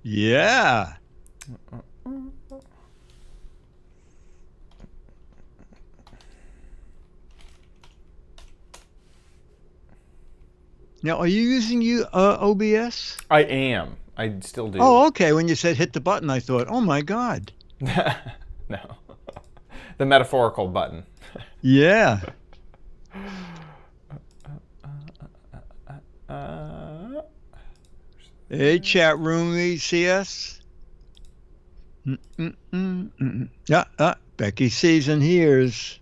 Yeah. Now, are you using OBS? I am. I still do. Oh, okay. When you said hit the button, I thought, oh my God. No. The metaphorical button. Yeah. Hey, chat room, CS. Yeah, Becky sees and hears.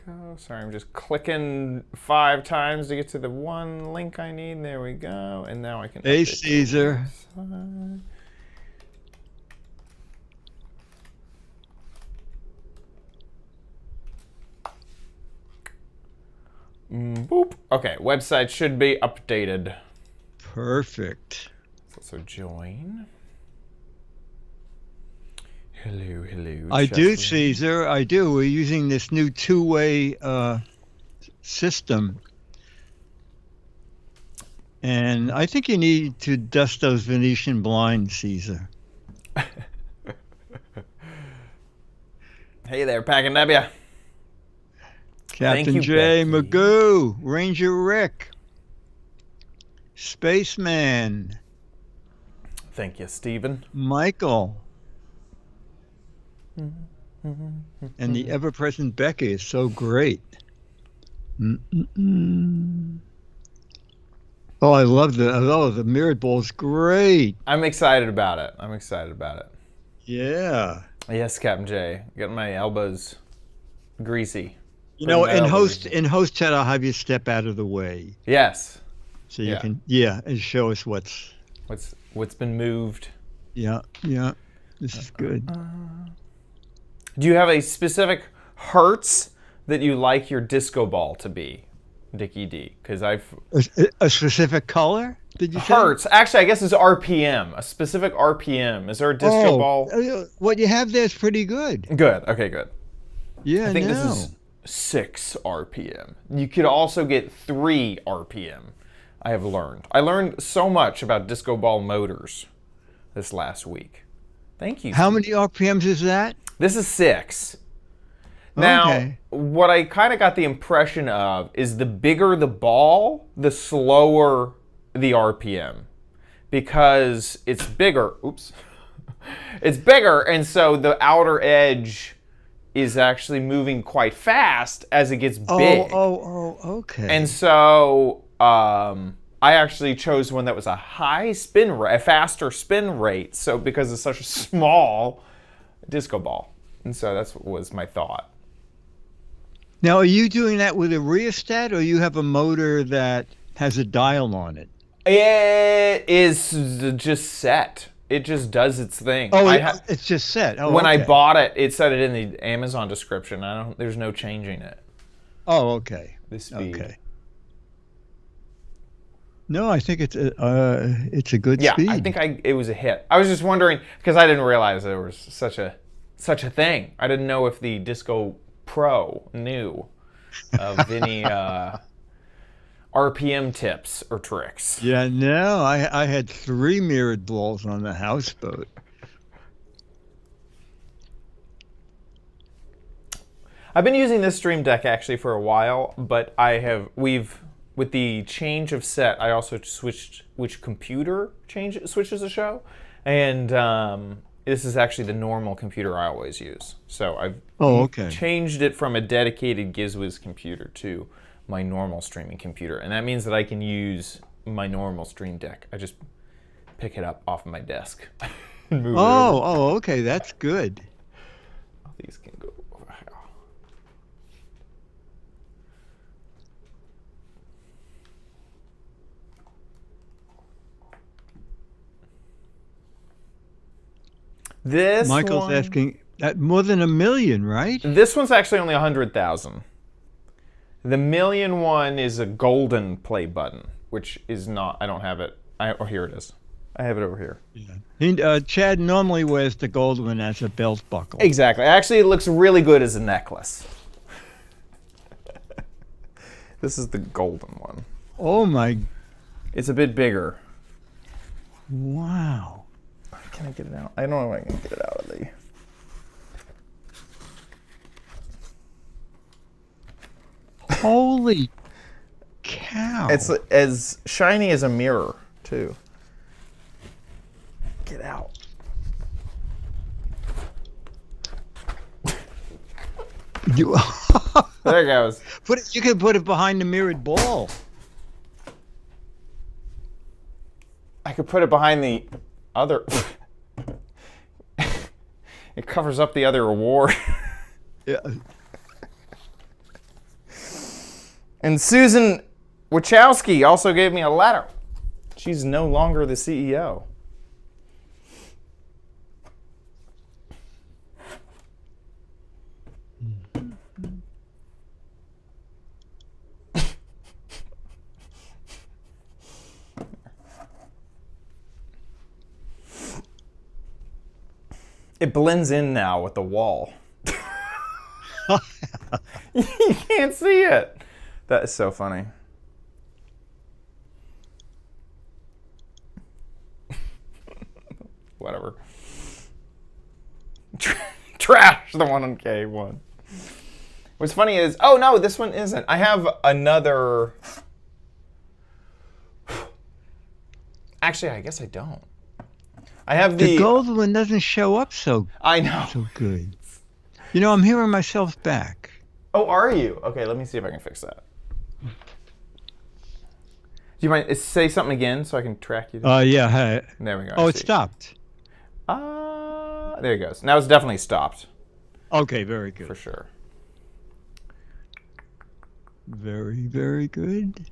Go. Sorry, I'm just clicking 5 times to get to the one link I need. There we go. And now I can. Hey, Caesar. Boop. Okay, website should be updated. Perfect. So join. Hello, hello. I do, Caesar. I do. We're using this new two-way system. And I think you need to dust those Venetian blinds, Caesar. Hey there, Pack and W. Captain J, Becky. Magoo, Ranger Rick, Spaceman. Thank you, Stephen. Michael. And the ever-present Becky is so great. Oh, I love the mirrored ball's great. I'm excited about it. Yeah. Yes, Captain J. Getting my elbows greasy. You know, in host chat, I'll have you step out of the way. Yes. So you can, and show us what's been moved. Yeah. This is good. Do you have a specific hertz that you like your disco ball to be, Dickie D? Because I've a specific color. Did you say? Hertz? Actually, I guess it's RPM. A specific RPM. Is there a disco ball? What you have there is pretty good. Good. Okay, good. Yeah, I think this is 6 RPM. You could also get 3 RPM. I have learned. I learned so much about disco ball motors this last week. Thank you. How many RPMs is that? This is 6. Now, what I kind of got the impression of is the bigger the ball, the slower the RPM. Because it's bigger. Oops. It's bigger, and so the outer edge is actually moving quite fast as it gets big. Okay. And so I actually chose one that was a high spin rate, a faster spin rate, so because it's such a small disco ball. And so that was my thought. Now, are you doing that with a rheostat, or you have a motor that has a dial on it? It is just set. It just does its thing. Oh, it's just set. Oh, when I bought it, it said it in the Amazon description. There's no changing it. Oh, okay. The speed. Okay. No, I think it's a good speed. Yeah, I think it was a hit. I was just wondering because I didn't realize there was such a thing. I didn't know if the Disco Pro knew of any RPM tips or tricks. Yeah, no, I had 3 mirrored balls on the houseboat. I've been using this Stream Deck actually for a while, but with the change of set, I also switched which computer switches the show, and this is actually the normal computer I always use. So I've changed it from a dedicated Giz Wiz computer to my normal streaming computer, and that means that I can use my normal Stream Deck. I just pick it up off of my desk and move it over. Okay, that's good. These can go over here. Michael's asking more than 1 million, right? This one's actually only 100,000. The million one is a golden play button, which is not. I don't have it. Here it is. I have it over here. Yeah. Chad normally wears the gold one as a belt buckle. Exactly. Actually, it looks really good as a necklace. This is the golden one. Oh my It's a bit bigger. Wow. Can I get it out? I don't know if I can get it out of the... Holy cow. It's as shiny as a mirror, too. Get out. You, There it goes. you can put it behind the mirrored ball. I could put it behind the other... It covers up the other award. Yeah. And Susan Wachowski also gave me a letter. She's no longer the CEO. It blends in now with the wall. You can't see it. That is so funny. Whatever. Trash the one on K1. What's funny is, oh no, this one isn't. I have another. Actually, I guess I don't. I have The gold one doesn't show up so good. You know, I'm hearing myself back. Oh, are you? Okay, let me see if I can fix that. Do you mind say something again so I can track you? Yeah. Hey. There we go. Oh, it stopped. There it goes. Now it's definitely stopped. Okay, very good. For sure. Very, very good.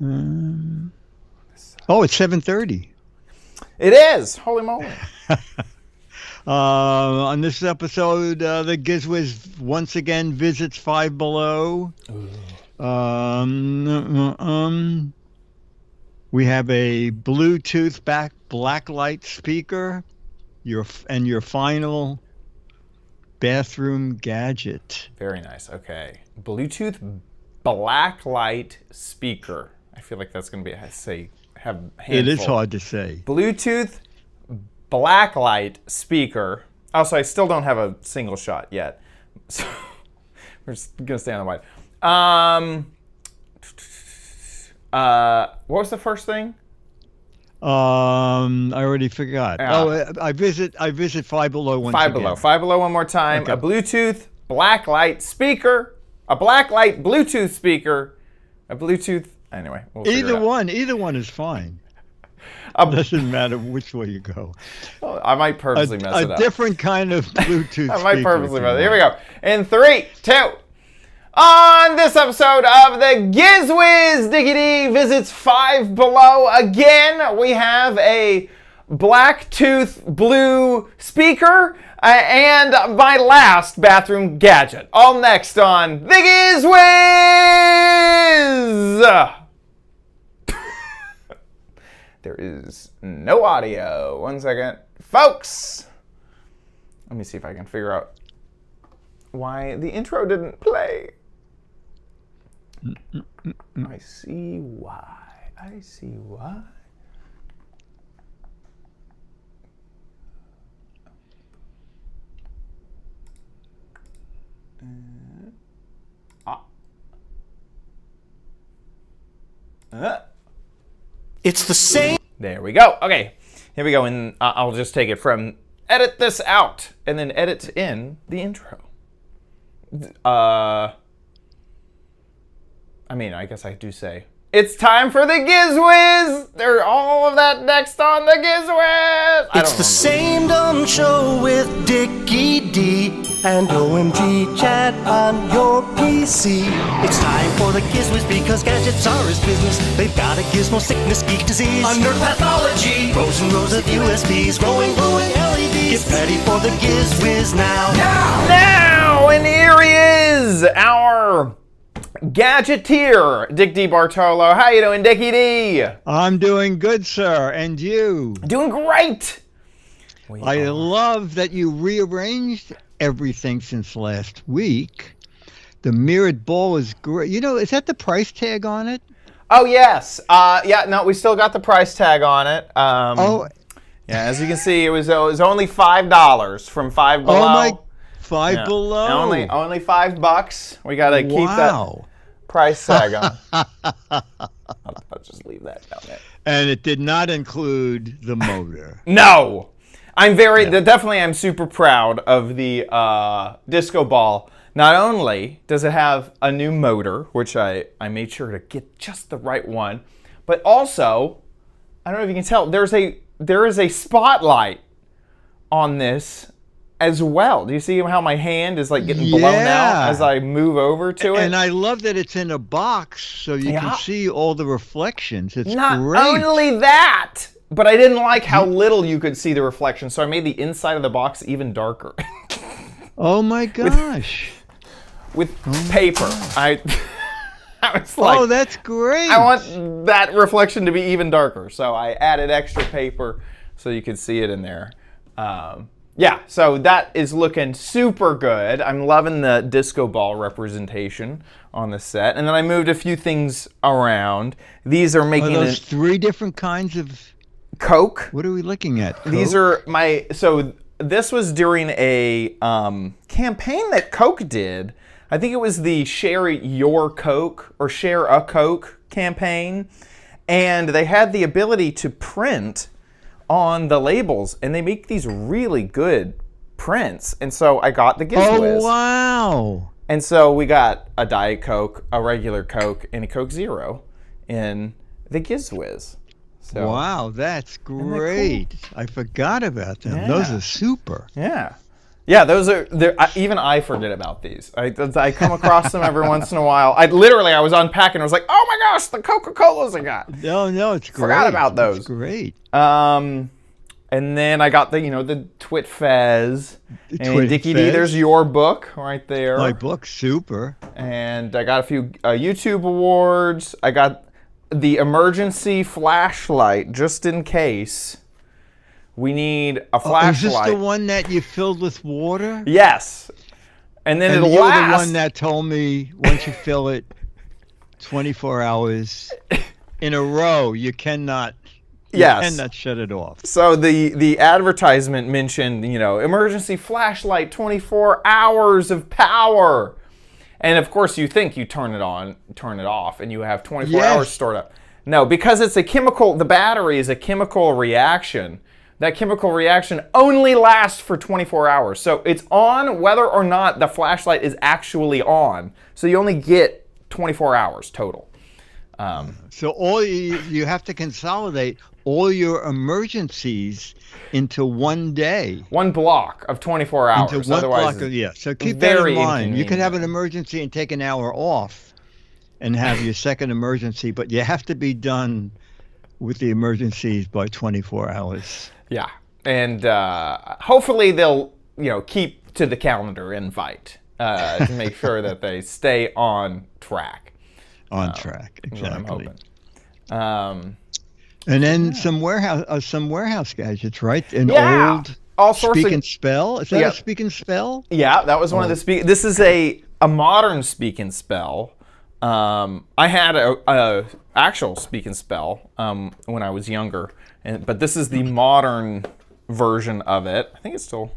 Oh, it's 7:30. It is. Holy moly. On this episode, the Giz Wiz once again visits Five Below. We have a Bluetooth blacklight speaker. Your final bathroom gadget. Very nice. Okay. Bluetooth blacklight speaker. I feel like that's going to be have handful. It is hard to say. Bluetooth blacklight speaker. Also, I still don't have a single shot yet. So we're just going to stay on the white. What was the first thing? I already forgot. I visit Five Below once again. Five Below one more time. Okay. A Bluetooth blacklight speaker. A blacklight Bluetooth speaker. A Bluetooth. Anyway, we'll either one is fine. Doesn't matter which way you go. Well, I might purposely mess it up. A different kind of Bluetooth I might purposely mess it up. Here we go. In 3, 2. On this episode of the Giz Wiz Diggity visits Five Below again, we have a Blacktooth blue speaker and my last bathroom gadget. All next on the Giz Wiz! There is no audio. 1 second. Folks! Let me see if I can figure out why the intro didn't play. I see why. I see why. It's the same. There we go. Okay, here we go. And I'll just take it from edit this out and then edit in the intro. I mean, I guess I do say it's time for the Giz Wiz. There's all of that next on the Giz Wiz. It's the same dumb show with Dickie D and OMG chat on your PC. It's time for the Giz Wiz because gadgets are his business. They've got a gizmo sickness, geek disease, under pathology, rows and rows of USBs, glowing LEDs. Get ready for the Giz Wiz now. Now, and here he is, our gadgeteer, Dick D. Bartolo. How you doing, Dickie D? I'm doing good, sir. And you? Doing great. I love that you rearranged everything since last week. The mirrored ball is great. You know, is that the price tag on it? Oh yes. Yeah. No, we still got the price tag on it. Oh. Yeah. As you can see, it was only $5 from Five Below. Oh my. Five Below. Only $5. We gotta keep that price tag on. I'll just leave that down there. And it did not include the motor. No. Definitely I'm super proud of the disco ball. Not only does it have a new motor, which I made sure to get just the right one, but also, I don't know if you can tell, there is a spotlight on this as well. Do you see how my hand is like getting blown out as I move over to it? And I love that it's in a box so you can see all the reflections. It's Not great. only that, but I didn't like how little you could see the reflection, so I made the inside of the box even darker. Oh my gosh. With paper. I was like, oh, that's great. I want that reflection to be even darker, so I added extra paper so you could see it in there. Yeah, so that is looking super good. I'm loving the disco ball representation on the set. And then I moved a few things around. These are making those 3 different kinds of Coke. What are we looking at? Coke? These are so this was during a campaign that Coke did. I think it was the Share Your Coke or Share a Coke campaign. And they had the ability to print on the labels, and they make these really good prints. And so I got the Giz Wiz. Oh, wow. And so we got a Diet Coke, a regular Coke, and a Coke Zero in the Giz Wiz. So, wow, that's great. Cool? I forgot about them. Yeah. Those are super. Yeah. Yeah, those are, even I forget about these. I come across them every once in a while. I was unpacking and I was like, oh my gosh, the Coca-Colas I got. No, it's great. Forgot about those. It's great. And then I got the Twit Fez. And Dickie D, there's your book right there. My book, super. And I got a few YouTube awards. I got the emergency flashlight, just in case we need a flashlight. Is this the one that you filled with water? Yes. And then it'll last. You're the one that told me once you fill it 24 hours in a row, you cannot shut it off. So the advertisement mentioned, emergency flashlight, 24 hours of power. And of course you think you turn it on, turn it off, and you have 24 hours stored up. No, because it's a chemical, the battery is a chemical reaction. That chemical reaction only lasts for 24 hours. So it's on whether or not the flashlight is actually on. So you only get 24 hours total. So all you have to consolidate all your emergencies into one day. One block of 24 hours. Into one block of, So keep that in mind. You could have an emergency and take an hour off and have your second emergency, but you have to be done with the emergencies by 24 hours. Yeah, and hopefully they'll keep to the calendar invite to make sure that they stay on track. On track, exactly. I'm hoping. And then some warehouse gadgets, right? An old all sorts speak of, and spell. Is that a speak and spell? Yeah, that was one of the speak. This is a modern speak and spell. I had a actual speak and spell when I was younger, but this is the modern version of it. I think it's still.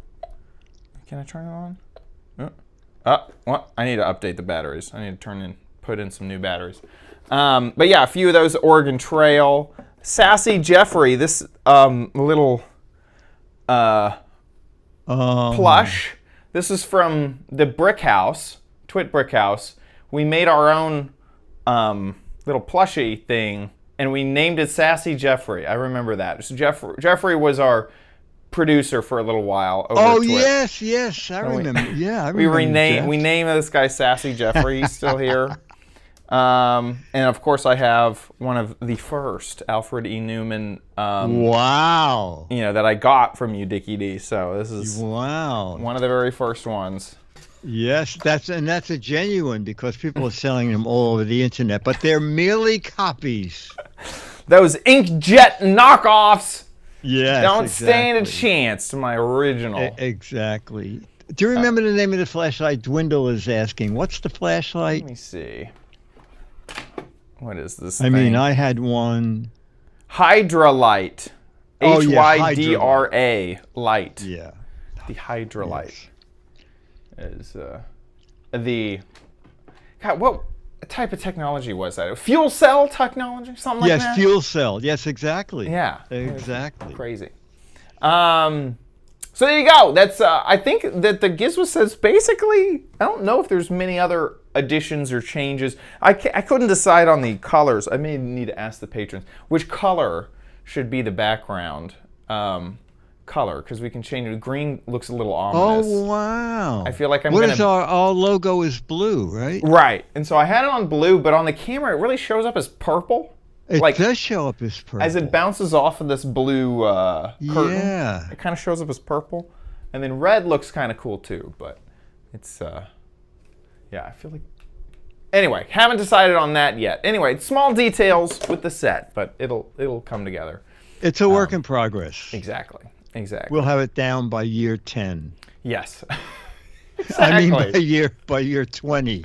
Can I turn it on? Well, I need to update the batteries. I need to put in some new batteries. But yeah, a few of those Oregon Trail, Sassy Jeffrey. This little plush. This is from the Brick House, Twit Brick House. We made our own little plushie thing, and we named it Sassy Jeffrey. I remember that. So Jeffrey was our producer for a little while over at Twit. Yes, I remember. I remember. We named this guy Sassy Jeffrey. He's still here. And of course, I have one of the first Alfred E. Newman. Wow. That I got from you, Dickie D. So this is one of the very first ones. Yes, that's a genuine, because people are selling them all over the internet, but they're merely copies. Those inkjet knockoffs. Yes, don't stand a chance to my original. Exactly. Do you remember the name of the flashlight? Dwindle is asking. What's the flashlight? Let me see. What is this I thing? mean, I had one. Hydralight. Oh, yeah, Hydra light. Yeah. The Hydralight is the. God, what type of technology was that? Fuel cell technology, something like that. Yes, fuel cell. Yes, exactly. Yeah, exactly. Crazy. So there you go. That's I think that the Giz Wiz says basically. I don't know if there's many other additions or changes. I couldn't decide on the colors. I may need to ask the patrons which color should be the background color, because we can change it. Green looks a little ominous. Oh, wow. I feel like I'm What gonna. is our logo is blue, right? Right, and so I had it on blue, but on the camera it really shows up as purple. It like, does show up as purple. as it bounces off of this blue curtain. Yeah. It kind of shows up as purple, and then red looks kind of cool too. But it's yeah, I feel like. Anyway, haven't decided on that yet. Anyway, small details with the set, but it'll come together. It's a work in progress. Exactly. We'll have it down by year 10. Yes. I mean by year 20.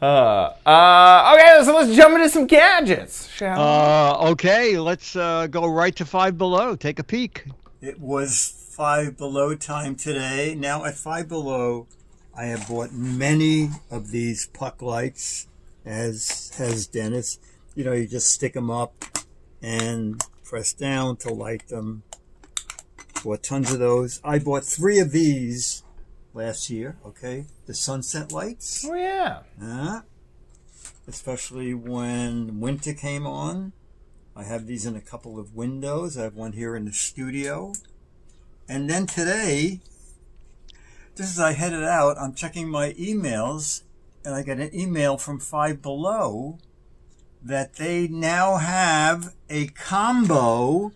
Okay, so let's jump into some gadgets, shall we? Okay, let's go right to Five Below. Take a peek. It was Five Below time today. Now at Five Below, I have bought many of these puck lights, as has Dennis. You know, you just stick them up and press down to light them. Bought tons of those. I bought 3 of these last year, okay? The sunset lights. Oh, yeah. Especially when winter came on. I have these in a couple of windows. I have one here in the studio. And then today, just as I headed out, I'm checking my emails, and I get an email from Five Below that they now have a combo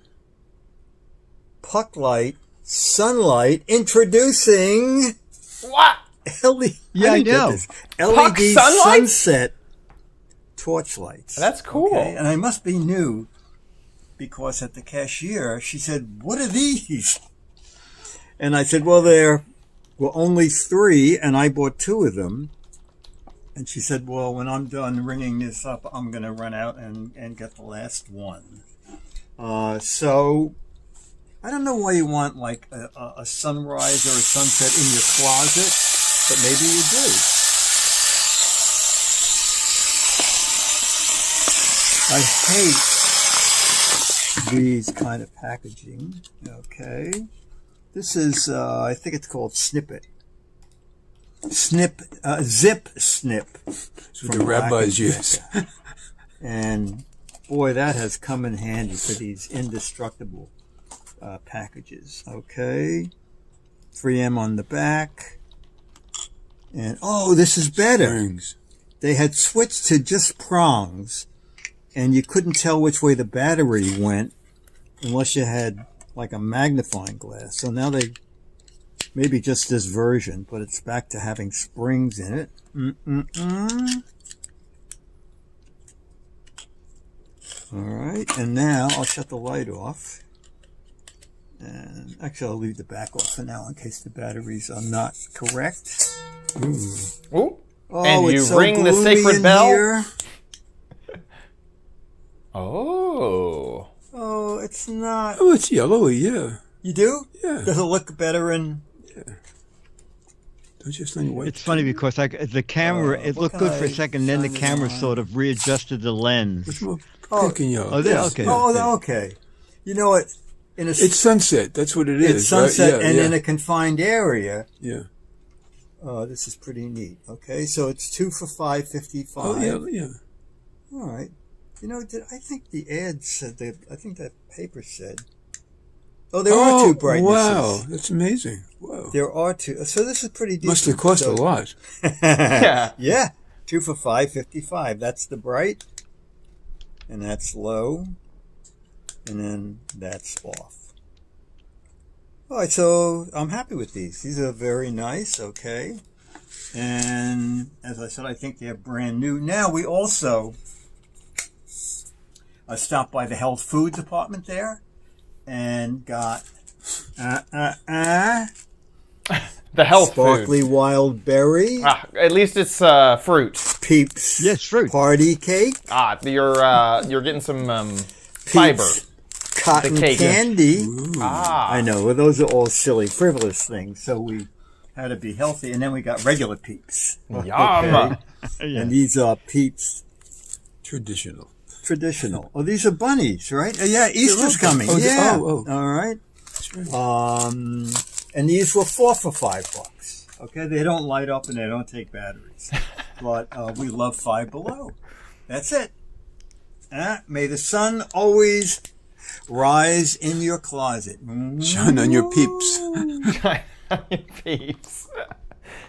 puck light, sunlight, introducing What? LED, Yeah, I know. Puck LED sunlight? sunset torch lights. That's cool. Okay? And I must be new, because at the cashier, she said, "What are these?" And I said, "Well, there were only 3, and I bought 2 of them." And she said, "Well, when I'm done ringing this up, I'm going to run out and get the last one." So I don't know why you want like a sunrise or a sunset in your closet, but maybe you do. I hate these kind of packaging. Okay. This is, I think it's called Snippet. Zip Snip. That's what the rabbis use. And boy, that has come in handy for these indestructible packages. Okay. 3M on the back. And, oh, this is better. Springs. They had switched to just prongs, and you couldn't tell which way the battery went unless you had like a magnifying glass. So now they, maybe just this version, but it's back to having springs in it. All right, and now I'll shut the light off. And actually, I'll leave the back off for now in case the batteries are not correct. Ooh. Oh, And you it's so ring the gloomy sacred in bell? here. Oh. Oh, it's not. Oh, it's yellowy, yeah. You do? Yeah. Does it look better in? Don't you have something white? It's funny because the camera, it what looked can good for a I second, then the shine it camera on? sort of readjusted the lens. What's more Oh. pink and yellow? Oh, there, Yes. okay. Oh, okay. You know what? In a It's sunset. That's what it is. it's sunset, right? Yeah, and yeah. in a confined area. Yeah. This is pretty neat. Okay, so it's 2 for $5.55. Oh, yeah, yeah. All right. You know, I think the ad said that. I think that paper said. Oh, there are 2 brightnesses. Wow, that's amazing. Wow. There are 2. So this is pretty decent. Must have cost So- a lot. Yeah. Yeah, 2 for $5.55. That's the bright, and that's low, and then that's off. All right, so I'm happy with these. These are very nice. Okay, and as I said, I think they're brand new. Now we also stopped by the health food department there, and got The health sparkly food. wild berry. At least it's fruit. Peeps. Yes, fruit. Party cake. You're getting some fiber. Cotton The cake. candy. Ah, I know. Well, those are all silly, frivolous things. So we had to be healthy, and then we got regular Peeps. yum. Yeah. And these are Peeps Traditional. traditional. Oh, these are bunnies, right? Yeah, Easter's coming. Oh, yeah. oh. All right. That's right. And these were 4 for $5. Okay, they don't light up and they don't take batteries, but we love Five Below. That's it. May the sun always rise in your closet. Shine on your peeps. Peeps.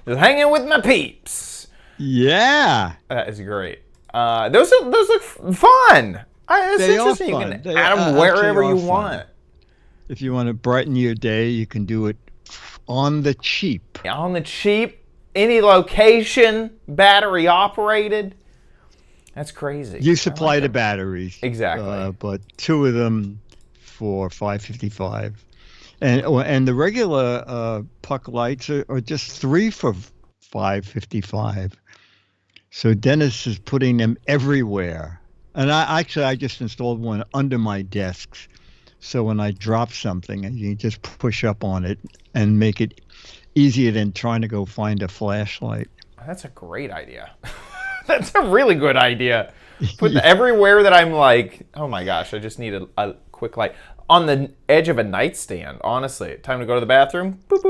Just hanging with my peeps. Yeah. That is great. Those look fun. It's They are interesting. You fun. can They add them actually wherever are you fun. want. If you want to brighten your day, you can do it on the cheap. On the cheap, any location, battery operated. That's crazy. You supply the batteries. Exactly. But 2 of them for $5.55. And the regular puck lights are just 3 for $5.55. So Dennis is putting them everywhere. And I just installed one under my desks. So when I drop something, you just push up on it and make it easier than trying to go find a flashlight. That's a great idea. That's a really good idea. Put everywhere that I'm like, oh my gosh, I just need a quick light. On the edge of a nightstand, honestly. Time to go to the bathroom? Boop,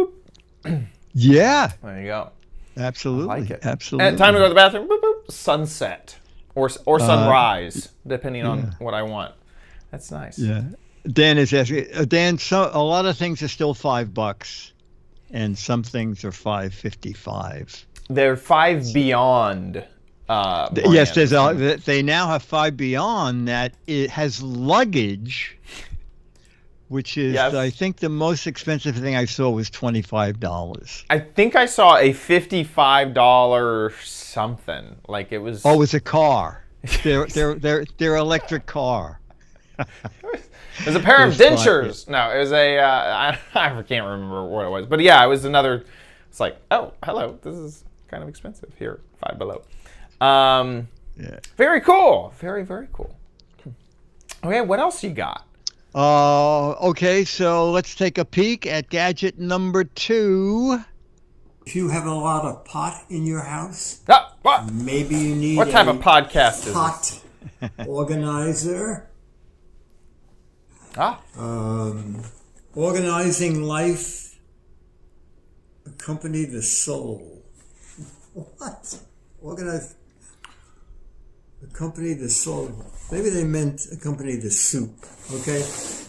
boop. Yeah, There you go. absolutely. I like it. Absolutely. And time to go to the bathroom? Boop, boop. Sunset. Or sunrise, depending on what I want. That's nice. Yeah. Dan is asking. Dan, a lot of things are still $5, and some things are $5.55. They're 5 Beyond. Yes, brands. they now have 5 Beyond that it has luggage, which is Yes. I think the most expensive thing I saw was $25. I think I saw a $55 something. Like it was. Oh, it's a car. Their electric car. It was a pair of There's dentures. No, it was a. I can't remember what it was, but yeah, it was another. It's like, oh, hello, this is kind of expensive here. Five Below. Yeah. Very cool. Very, very cool. Okay, what else you got? Okay, so let's take a peek at gadget number 2. If you have a lot of pot in your house, Ah, what? maybe you need What type a of podcast is this? pot organizer. Ah, Organizing life, accompany the soul. What? Organize, accompany the soul. Maybe they meant accompany the soup. Okay,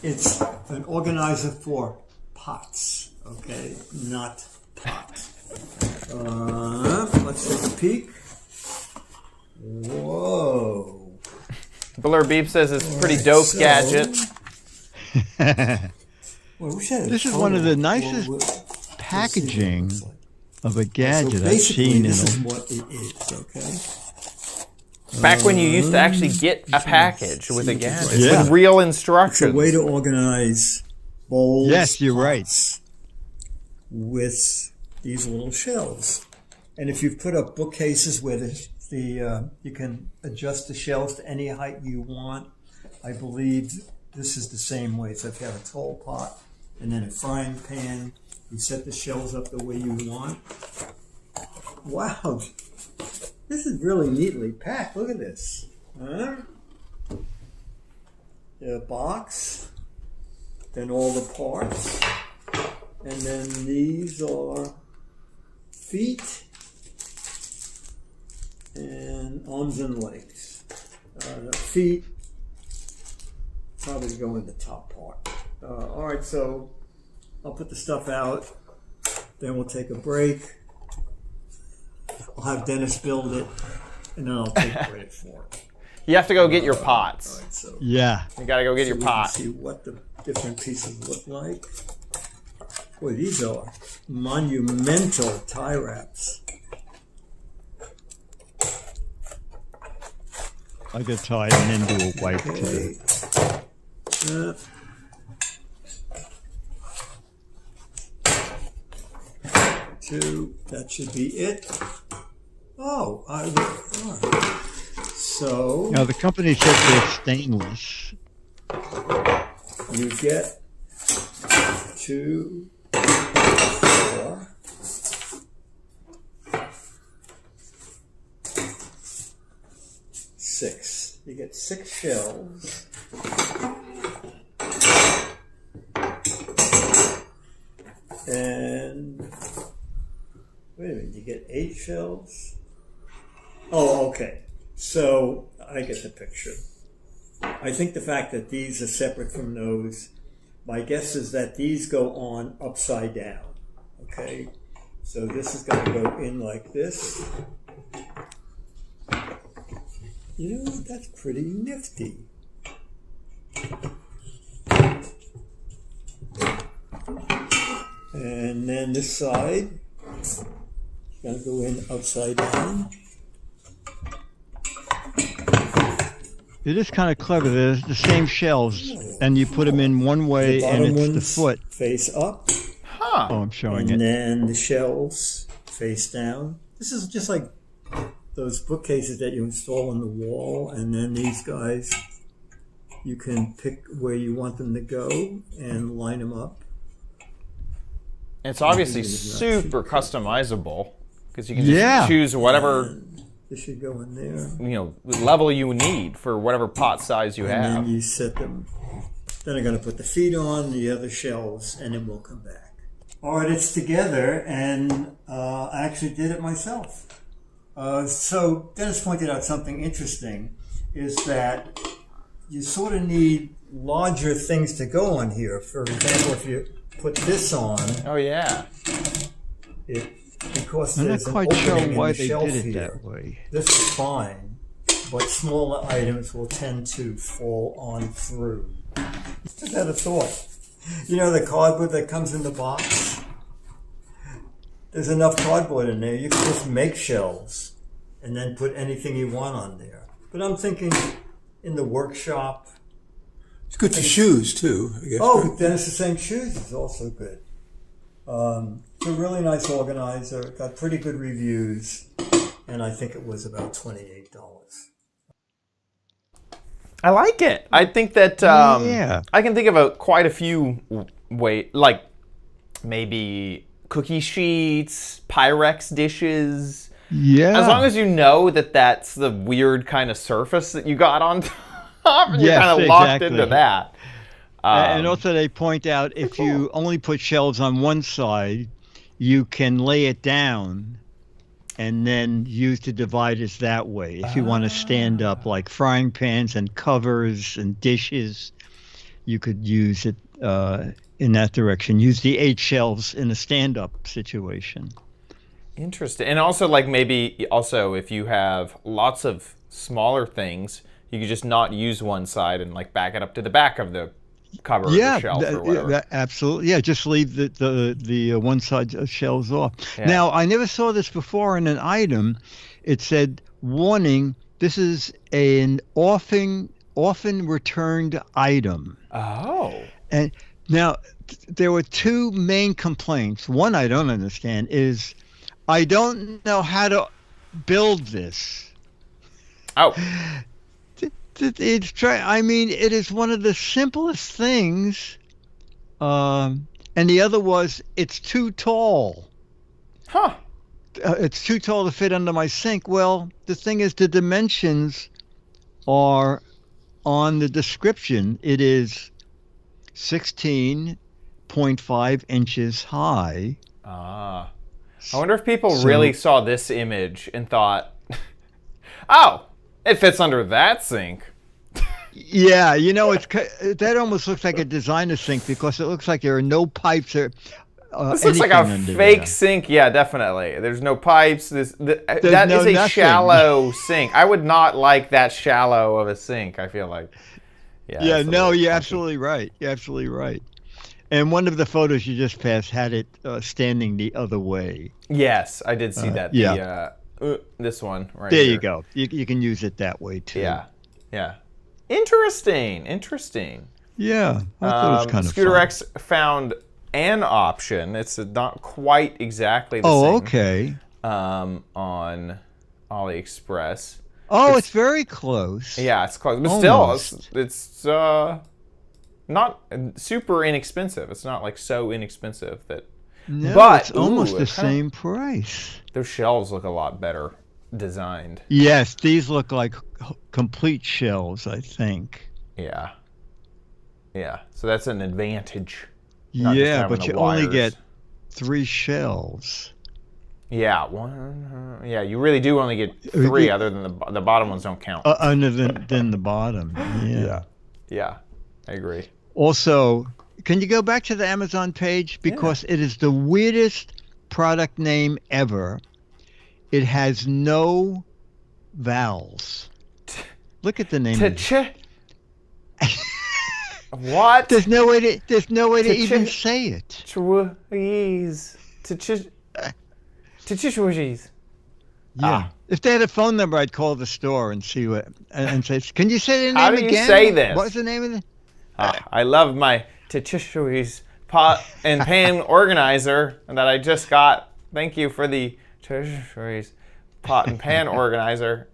it's an organizer for pots. Okay, not pot. Let's take a peek. Whoa. Blur Beep says it's a pretty dope So- gadget. Well, we should have This is total one of the of nicest what- let's see what it packaging looks like. of a So gadget I've basically, seen in this is a what it is, okay? Back when you used to actually get a package with a gadget Yeah. with real It's a instructions. way to organize bowls. Yes, you're right. pots with these little shelves. And if you've put up bookcases where you can adjust the shelves to any height you want, I believe this is the same way. So if you have a tall pot and then a frying pan, you set the shelves up the way you want. Wow, this is really neatly packed. Look at this. Huh? The box, then all the parts, and then these are feet and arms and legs. The feet probably go in the top part. All right, so I'll put the stuff out, then we'll take a break. I'll have Dennis build it, and then I'll take credit for it. You have to go get your All pots. right, so Yeah. You gotta go get your we can pot. see what the different pieces look like. Boy, these are monumental tie wraps. I could tie it and then do a wipe to Okay. it. Two, that should be it. Oh, so Now the company says they're stainless. you get 2, 4, 6. You get 6 shells. And wait a minute, you get 8 shells? Oh, okay. So I get the picture. I think the fact that these are separate from those, my guess is that these go on upside down. Okay? So this is going to go in like this. You know, that's pretty nifty. And then this side is going to go in upside down. It is kind of clever. There's the same shelves, and you put them in one way, The and bottom it's the ones foot. face up, Huh. Oh, I'm showing and it. then the shelves face down. This is just like those bookcases that you install on the wall, and then these guys, you can pick where you want them to go and line them up. It's obviously super customizable because you can Yeah. just choose whatever This should go in there. level you need for whatever pot size you And have. then you set them. Then I'm going to put the feet on the other shelves, and then we'll come back. All right, it's together, and I actually did it myself. So Dennis pointed out something interesting, is that you sort of need larger things to go on here. For example, if you put this on, Oh yeah. because I'm not there's an quite sure opening in why the they shelf did it here, that way. this is fine, but smaller items will tend to fall on through. Just had a thought. You know the cardboard that comes in the box? There's enough cardboard in there. You can just make shelves and then put anything you want on there. But I'm thinking in the workshop. It's good for shoes too, I guess. Oh, Dennis the same shoes is also good. It's a really nice organizer. It got pretty good reviews, and I think it was about $28. I like it. I think that Yeah. I can think of quite a few like maybe cookie sheets, Pyrex dishes. Yeah. As long as you know that that's the weird kind of surface that you got on top, and you're Yes, kind of locked exactly. into that. And also they point out if you only put shelves on one side, you can lay it down and then use the dividers that way. If you want to stand up like frying pans and covers and dishes, you could use it in that direction. Use the 8 shelves in a stand-up situation. Interesting. And also, like, maybe also if you have lots of smaller things, you could just not use one side and like back it up to the back of the cover of the shelf or whatever. Absolutely. Yeah, just leave the one side shelves off. Yeah. Now, I never saw this before in an item. It said, warning, this is an often returned item. Oh. And now, there were 2 main complaints. One I don't understand is, I don't know how to build this. Oh. I mean, it is one of the simplest things. And the other was, it's too tall. Huh. It's too tall to fit under my sink. Well, the thing is, the dimensions are on the description. It is 16.5 inches high. Ah. I wonder if people really saw this image and thought, oh, it fits under that sink. Yeah, you know, that almost looks like a designer sink because it looks like there are no pipes or This looks like a fake sink. Yeah, definitely. There's no pipes. That is a nothing. shallow sink. I would not like that shallow of a sink, I feel like. Yeah, it's a no, little you're funky. absolutely right. You're absolutely right. And one of the photos you just passed had it standing the other way. Yes, I did see that. Yeah. This one right There here. you go. You can use it that way too. Yeah. Interesting. Yeah, I thought it was kind of Scooter fun. X found an option. It's not quite exactly the same. Oh, okay. On AliExpress. Oh, it's very close. Yeah, it's close, but Almost. still, it's not super inexpensive. It's not like so inexpensive that. No, but it's almost the it kinda- same price. Those shelves look a lot better designed. Yes, these look like complete shells, I think. Yeah. Yeah. So that's an advantage. Not just Yeah, having but the you only wires. get 3 shells. Yeah, one. Yeah, you really do only get 3. Other than the bottom ones don't count. Other than the bottom. Yeah. Yeah, I agree. Also, can you go back to the Amazon page? Because it is the weirdest product name ever. It has no vowels. Look at the name. What? There's no way to even say it. Cheese. Yeah. If they had a phone number, I'd call the store and see what and say, "Can you say the name How do you again? say this? What's the name of it?" I love my Tissues pot and pan organizer that I just got. Thank you for the Tissues pot and pan organizer.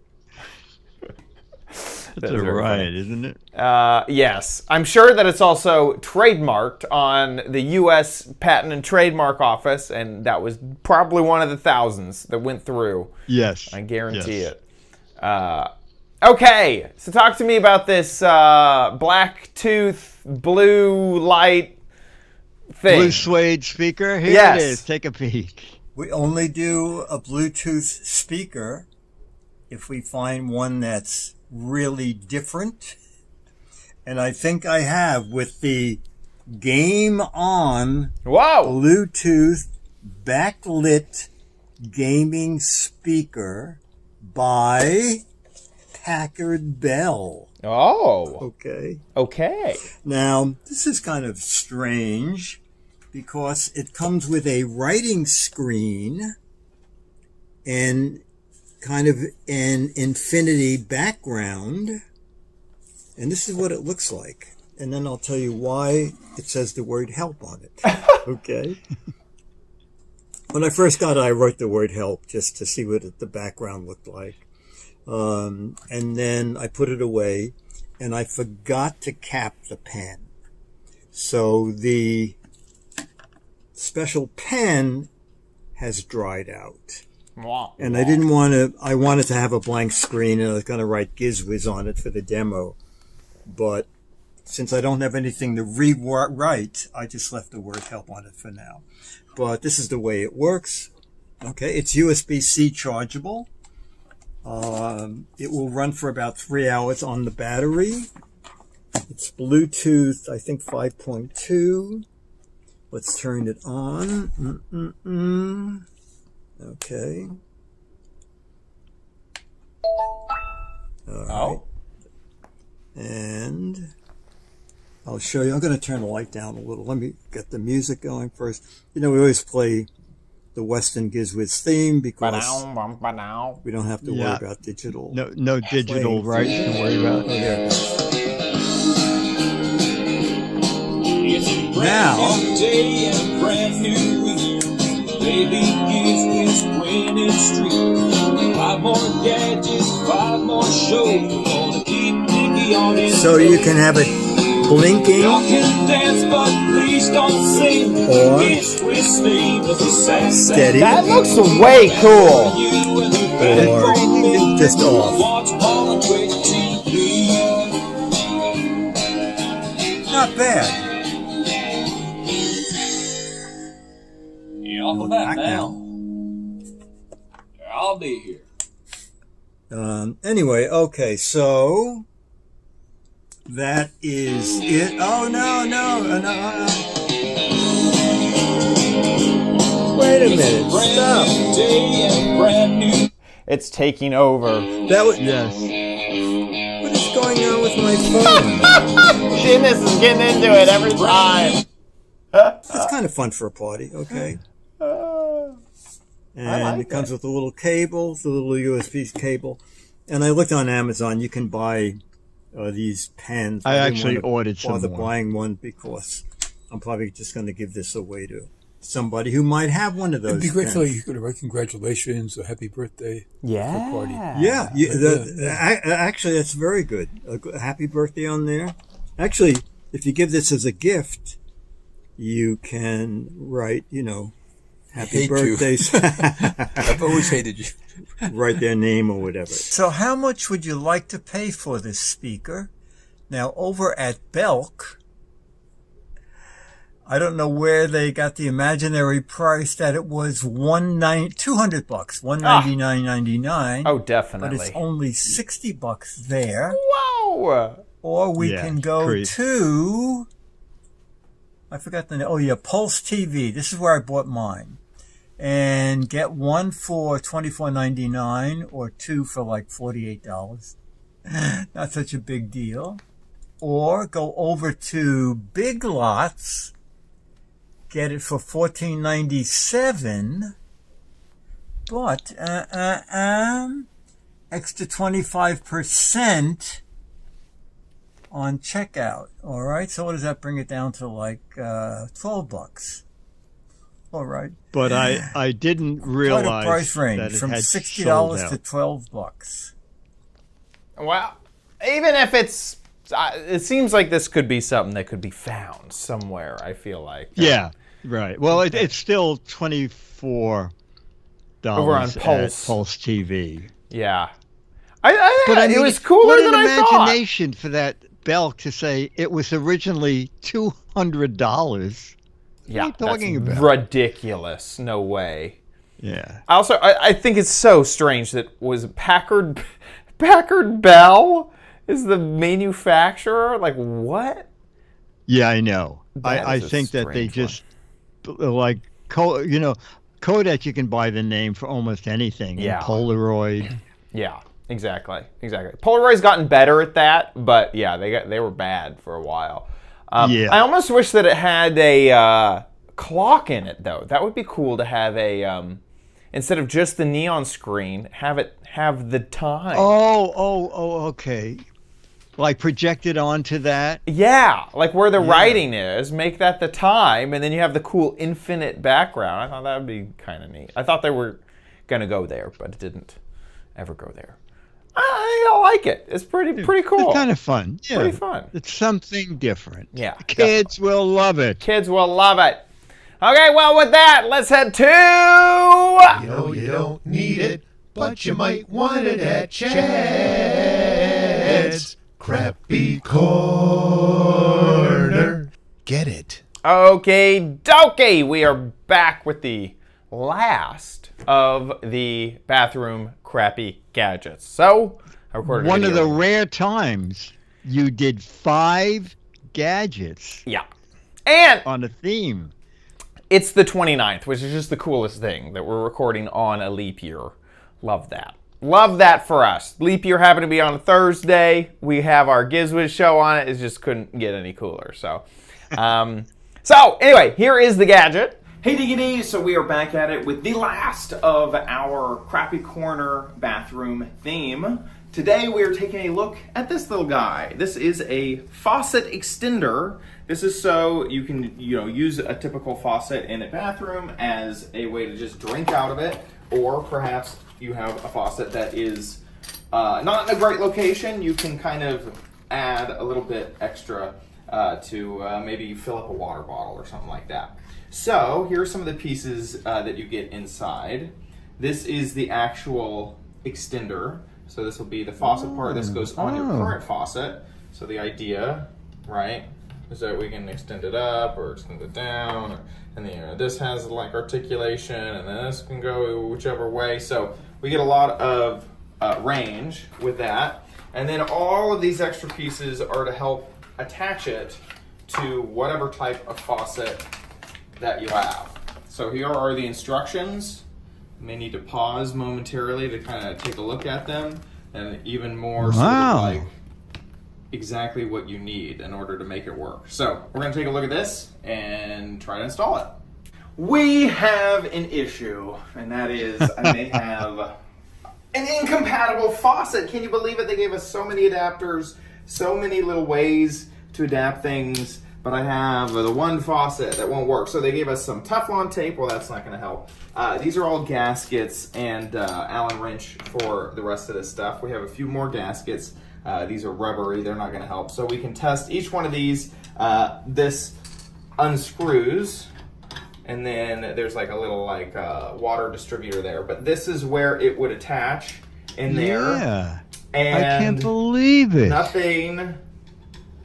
That's right, isn't it? Yes. I'm sure that it's also trademarked on the U.S. Patent and Trademark Office, and that was probably one of the thousands that went through. Yes. I guarantee yes. it. Okay, so talk to me about this black tooth, blue light thing. Blue suede speaker. Here Yes. it is. Take a peek. We only do a Bluetooth speaker if we find one that's really different. And I think I have with the Game On Whoa! Bluetooth backlit gaming speaker by Packard Bell. Oh, Okay. okay. Now, this is kind of strange because it comes with a writing screen and kind of an infinity background. And this is what it looks like. And then I'll tell you why it says the word help on it. Okay? When I first got it, I wrote the word help just to see what the background looked like. And then I put it away, and I forgot to cap the pen. So the special pen has dried out. And I didn't want to, I wanted to have a blank screen, and I was going to write Giz Wiz on it for the demo. But since I don't have anything to rewrite, I just left the word help on it for now. But this is the way it works. Okay, it's USB-C chargeable. It will run for about 3 hours on the battery. It's Bluetooth, I think 5.2. Let's turn it on. Okay. All right. And I'll show you. I'm going to turn the light down a little. Let me get the music going first. You know, we always play the Western Giz Wiz theme because we don't have to worry about digital. No digital rights to worry about. Oh, there it goes. Now, day and a brand new week. Baby Giz Wiz winning streak. 5 more gadgets, 5 more shows. Gonna keep Dickie on his so you can have it blinking Y'all can dance, but please don't sing. or Giz Wiz theme is a sad, steady That looks way cool. You and the or just off. watch all the quick TV. Not bad. Yeah, off of Back that now. I'll be here. Anyway, okay, so that is it. Oh, no. Wait a minute. Stop. Day and brand new. It's taking over. That was. Yes. What is going on with my phone? Genius is getting into it every time. That's kind of fun for a party. Okay. And it comes with a little cable, the little USB cable. And I looked on Amazon. You can buy these pens. I didn't actually wanna ordered some bother more. buying one because I'm probably just going to give this away to somebody who might have one of those. It'd be great for pens. you to write congratulations or happy birthday. Yeah. Party. Yeah, actually, that's very good. A happy birthday on there. Actually, if you give this as a gift, you can write, happy hate birthdays. I've always hated you. Write their name or whatever. So how much would you like to pay for this speaker? Now, over at Belk, I don't know where they got the imaginary price that it was $200, $199.99. Oh, definitely. But it's only $60 there. Whoa! Or we can go to, I forgot the name. Oh yeah, Pulse TV. This is where I bought mine, and get one for $24.99 or two for like $48. Not such a big deal. Or go over to Big Lots, get it for $14.97, but extra 25% on checkout. All right, so what does that bring it down to? Like $12. All right, but I didn't realize quite a price range that it from had $60 sold to out. $12. Well, even if it seems like this could be something that could be found somewhere. I feel like. Yeah, right. Well, it's still $24 over on Pulse. at Pulse TV. Yeah, But I mean, it was cooler what than an I thought. imagination for that Belk to say it was originally $200. Yeah, What are you talking that's about? ridiculous. No way. Yeah. Also, I think it's so strange that was Packard Bell is the manufacturer. Like what? Yeah, I know. That I is a think that they strange just like Kodak. You can buy the name for almost anything. Yeah. And Polaroid. Yeah, exactly. Polaroid's gotten better at that, but yeah, they were bad for a while. Yeah. I almost wish that it had a clock in it though. That would be cool to have a instead of just the neon screen, have the time. Oh, okay. Like projected onto that. Yeah, like where the writing is, make that the time, and then you have the cool infinite background. I thought that would be kind of neat. I thought they were going to go there, but it didn't ever go there. I like it. It's pretty cool. It's kind of fun. Yeah. Pretty fun. It's something different. Yeah, Kids will love it. Kids will love it. Okay, well, with that, let's head to... You don't need it, but you might want it at Chad's Crappy Corner. Get it? Okay, dokie. We are back with the last of the bathroom crappy gadgets. So, I recorded One a of the video. rare times you did 5 gadgets Yeah. And on a theme. it's the 29th, which is just the coolest thing that we're recording on a leap year. Love that. Love that for us. Leap year happened to be on a Thursday. We have our Giz Wiz show on it. It just couldn't get any cooler. So, anyway, here is the gadget. Hey diggity, so we are back at it with the last of our Crappy Corner bathroom theme. Today we are taking a look at this little guy. This is a faucet extender. This is so you can use a typical faucet in a bathroom as a way to just drink out of it, or perhaps you have a faucet that is not in a great location. You can kind of add a little bit extra to maybe fill up a water bottle or something like that. So here are some of the pieces that you get inside. This is the actual extender. So this will be the faucet part. This goes on your current faucet. So the idea, right, is that we can extend it up or extend it down. And then this has like articulation, and then this can go whichever way. So we get a lot of range with that. And then all of these extra pieces are to help attach it to whatever type of faucet that you have. So here are the instructions. You may need to pause momentarily to kind of take a look at them, and even more sort of like exactly what you need in order to make it work. So we're going to take a look at this and try to install it. We have an issue, and that is I may have an incompatible faucet. Can you believe it? They gave us so many adapters, so many little ways to adapt things but I have the one faucet that won't work. So they gave us some Teflon tape. Well, that's not going to help. These are all gaskets and Allen wrench for the rest of this stuff. We have a few more gaskets. These are rubbery. They're not going to help. So we can test each one of these. This unscrews, and then there's like a little water distributor there. But this is where it would attach in there. Yeah. And I can't believe it. Nothing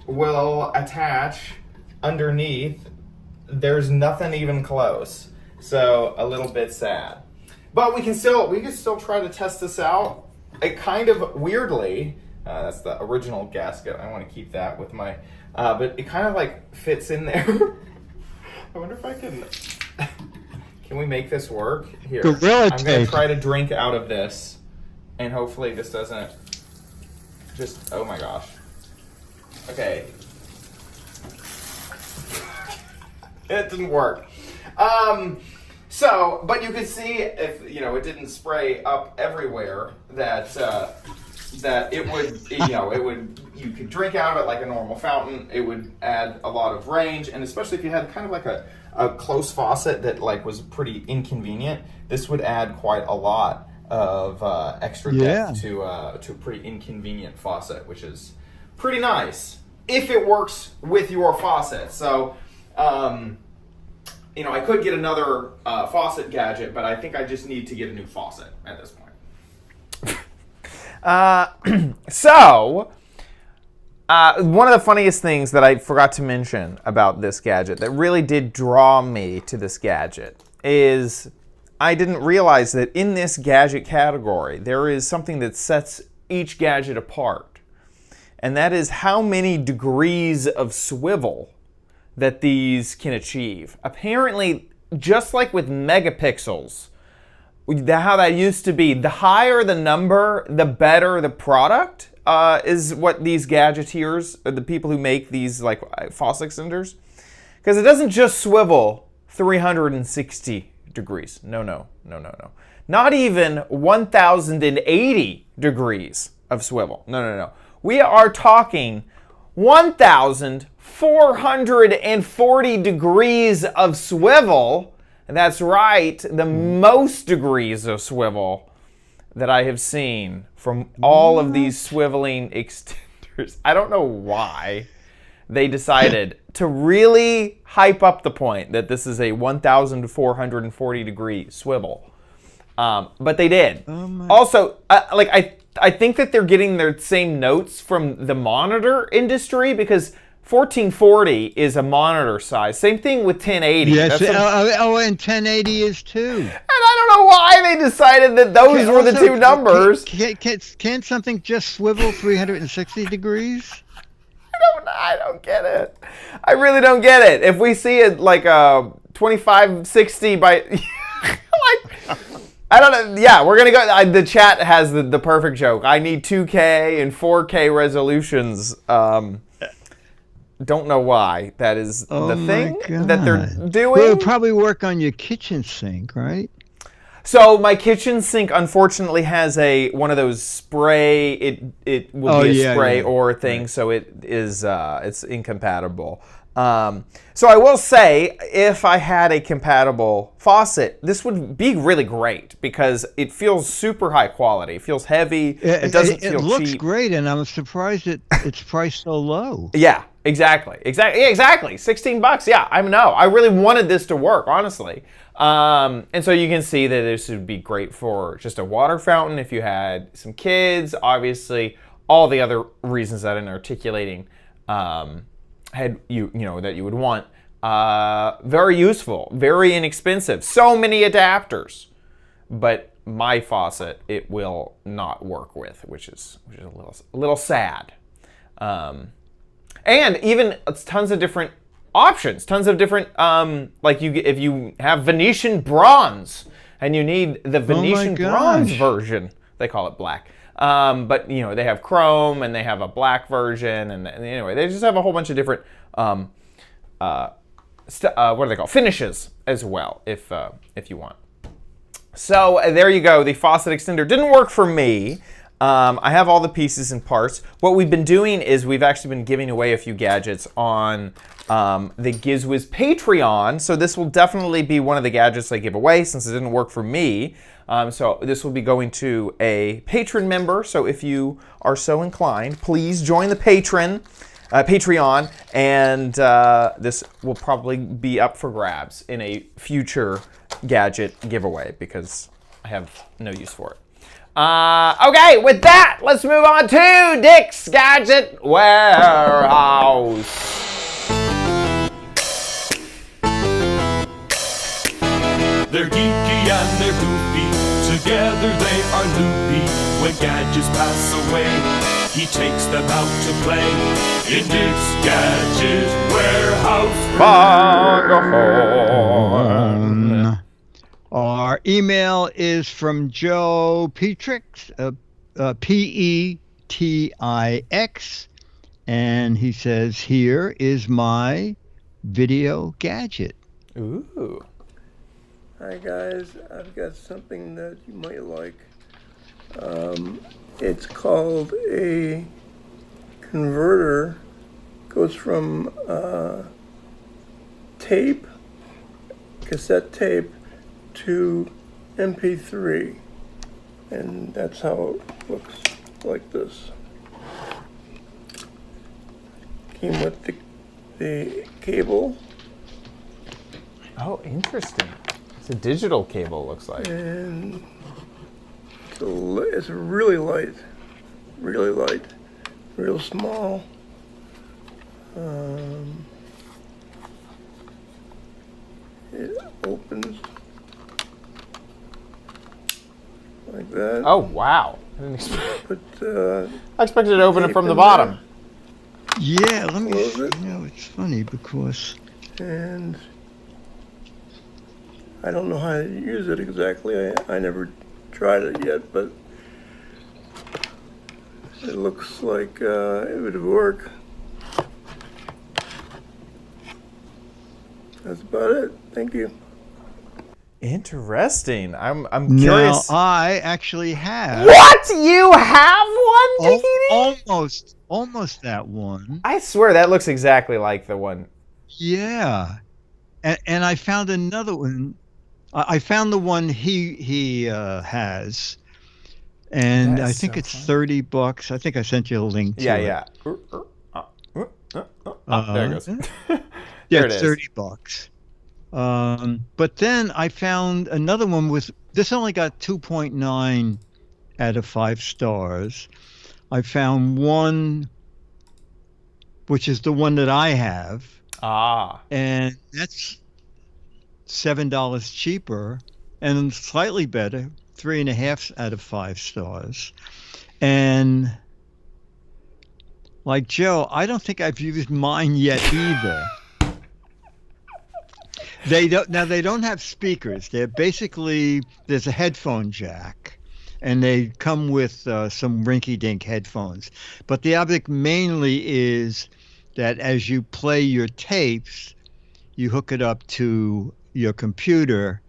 will attach underneath. There's nothing even close. So a little bit sad. But we can still try to test this out. It kind of weirdly, that's the original gasket. I want to keep that with my, but it kind of like fits in there. I wonder if I can we make this work? Here, Gorilla I'm going tape. to try to drink out of this, and hopefully this doesn't just, oh my gosh. Okay. It didn't work. But you can see if it didn't spray up everywhere that it would you could drink out of it like a normal fountain. It would add a lot of range, and especially if you had kind of like a close faucet that was pretty inconvenient, this would add quite a lot of extra depth to a pretty inconvenient faucet, which is pretty nice if it works with your faucet. So I could get another faucet gadget, but I think I just need to get a new faucet at this point. One of the funniest things that I forgot to mention about this gadget that really did draw me to this gadget is I didn't realize that in this gadget category, there is something that sets each gadget apart. And that is how many degrees of swivel that these can achieve. Apparently, just like with megapixels, how that used to be, the higher the number, the better the product, is what these gadgeteers, or the people who make these faucet extenders, because it doesn't just swivel 360 degrees. No. Not even 1080 degrees of swivel. No. We are talking 1,440 degrees of swivel. And that's right, the most degrees of swivel that I have seen from all of these swiveling extenders. I don't know why they decided to really hype up the point that this is a 1,440 degree swivel. But they did. Also, I think that they're getting their same notes from the monitor industry, because 1440 is a monitor size. Same thing with 1080. Yes, and 1080 is too. And I don't know why they decided that those were the two numbers. Can't something just swivel 360 degrees? I don't get it. I really don't get it. If we see it like a 2560 by... I don't know. Yeah, we're going to go... the chat has the perfect joke. I need 2K and 4K resolutions. Don't know why that is the thing that they're doing. Well, it'll probably work on your kitchen sink, right? So my kitchen sink unfortunately has one of those spray. It will be a spray or thing, so it is it's incompatible. So I will say, if I had a compatible faucet, this would be really great because it feels super high quality. It feels heavy. It doesn't feel cheap. It looks great, and I'm surprised it's priced so low. Yeah, exactly. $16. Yeah, I know. I really wanted this to work, honestly. And so you can see that this would be great for just a water fountain if you had some kids. Obviously, all the other reasons that I'm articulating. That you would want. Very useful, very inexpensive. So many adapters, but my faucet it will not work with, which is a little sad. And even tons of different options, tons of different if you have Venetian bronze and you need the Venetian bronze version, they call it black. But they have chrome and they have a black version, and anyway, they just have a whole bunch of different what are they called? Finishes as well, if you want. So there you go. The faucet extender didn't work for me. I have all the pieces and parts. What we've been doing is we've actually been giving away a few gadgets on the Giz Wiz Patreon. So this will definitely be one of the gadgets I give away since it didn't work for me. So this will be going to a patron member. So if you are so inclined, please join the Patreon, and this will probably be up for grabs in a future gadget giveaway because I have no use for it. Okay, with that, let's move on to Dick's Gadget Warehouse. They're geeky and they're goofy, together they are loopy. When gadgets pass away, he takes them out to play in Dick's Gadget Warehouse. Our email is from Joe Petrix, P-E-T-I-X, and he says, here is my video gadget. Ooh. Hi guys, I've got something that you might like. It's called a converter. Goes from tape, cassette tape, to MP3, and that's how it looks, like this. Came with the cable. Oh, interesting. It's a digital cable, looks like. And it's really light, real small. It opens like that. Oh, wow. I didn't expect, But I expected to open it from the bottom. Yeah, let me Close see. it. You know, it's funny because and I don't know how to use it exactly. I never tried it yet, but it looks like it would work. That's about it. Thank you. Interesting. I'm now curious. I actually have What? You have one, Dickie? almost that one. I swear that looks exactly like the one. Yeah, and I found another one. I found the one he has, and That's I think so it's funny. $30. I think I sent you a link to Yeah, it. yeah. There it goes. Yeah, There it it's is. $30. But then I found another one with this only got 2.9 out of 5 stars. I found one, which is the one that I have, Ah. and that's $7 cheaper and slightly better, 3.5 out of 5 stars. And like Joe, I don't think I've used mine yet either. They don't have speakers. They're basically, there's a headphone jack, and they come with some rinky-dink headphones. But the object mainly is that as you play your tapes, you hook it up to your computer,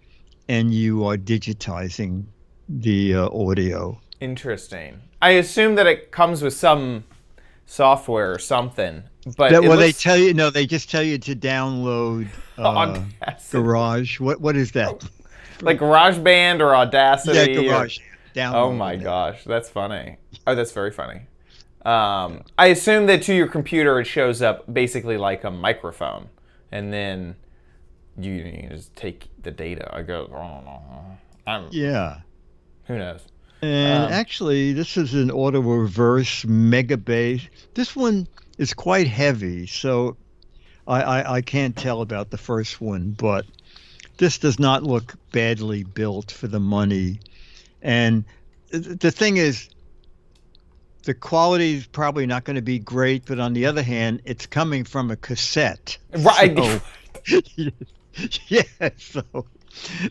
and you are digitizing the audio. Interesting. I assume that it comes with some software or something. But They tell you, no, they just tell you to download Audacity. Garage. What is that? Like GarageBand or Audacity. Yeah, Garage. Download Oh my it. gosh, that's funny. Oh, that's very funny. I assume that to your computer it shows up basically like a microphone, and then you just take the data. I go, Yeah. who knows? And actually, this is an auto reverse mega bass. This one is quite heavy, so I can't tell about the first one, but this does not look badly built for the money. And the thing is, the quality is probably not going to be great, but on the other hand, it's coming from a cassette. Right. So, yeah, so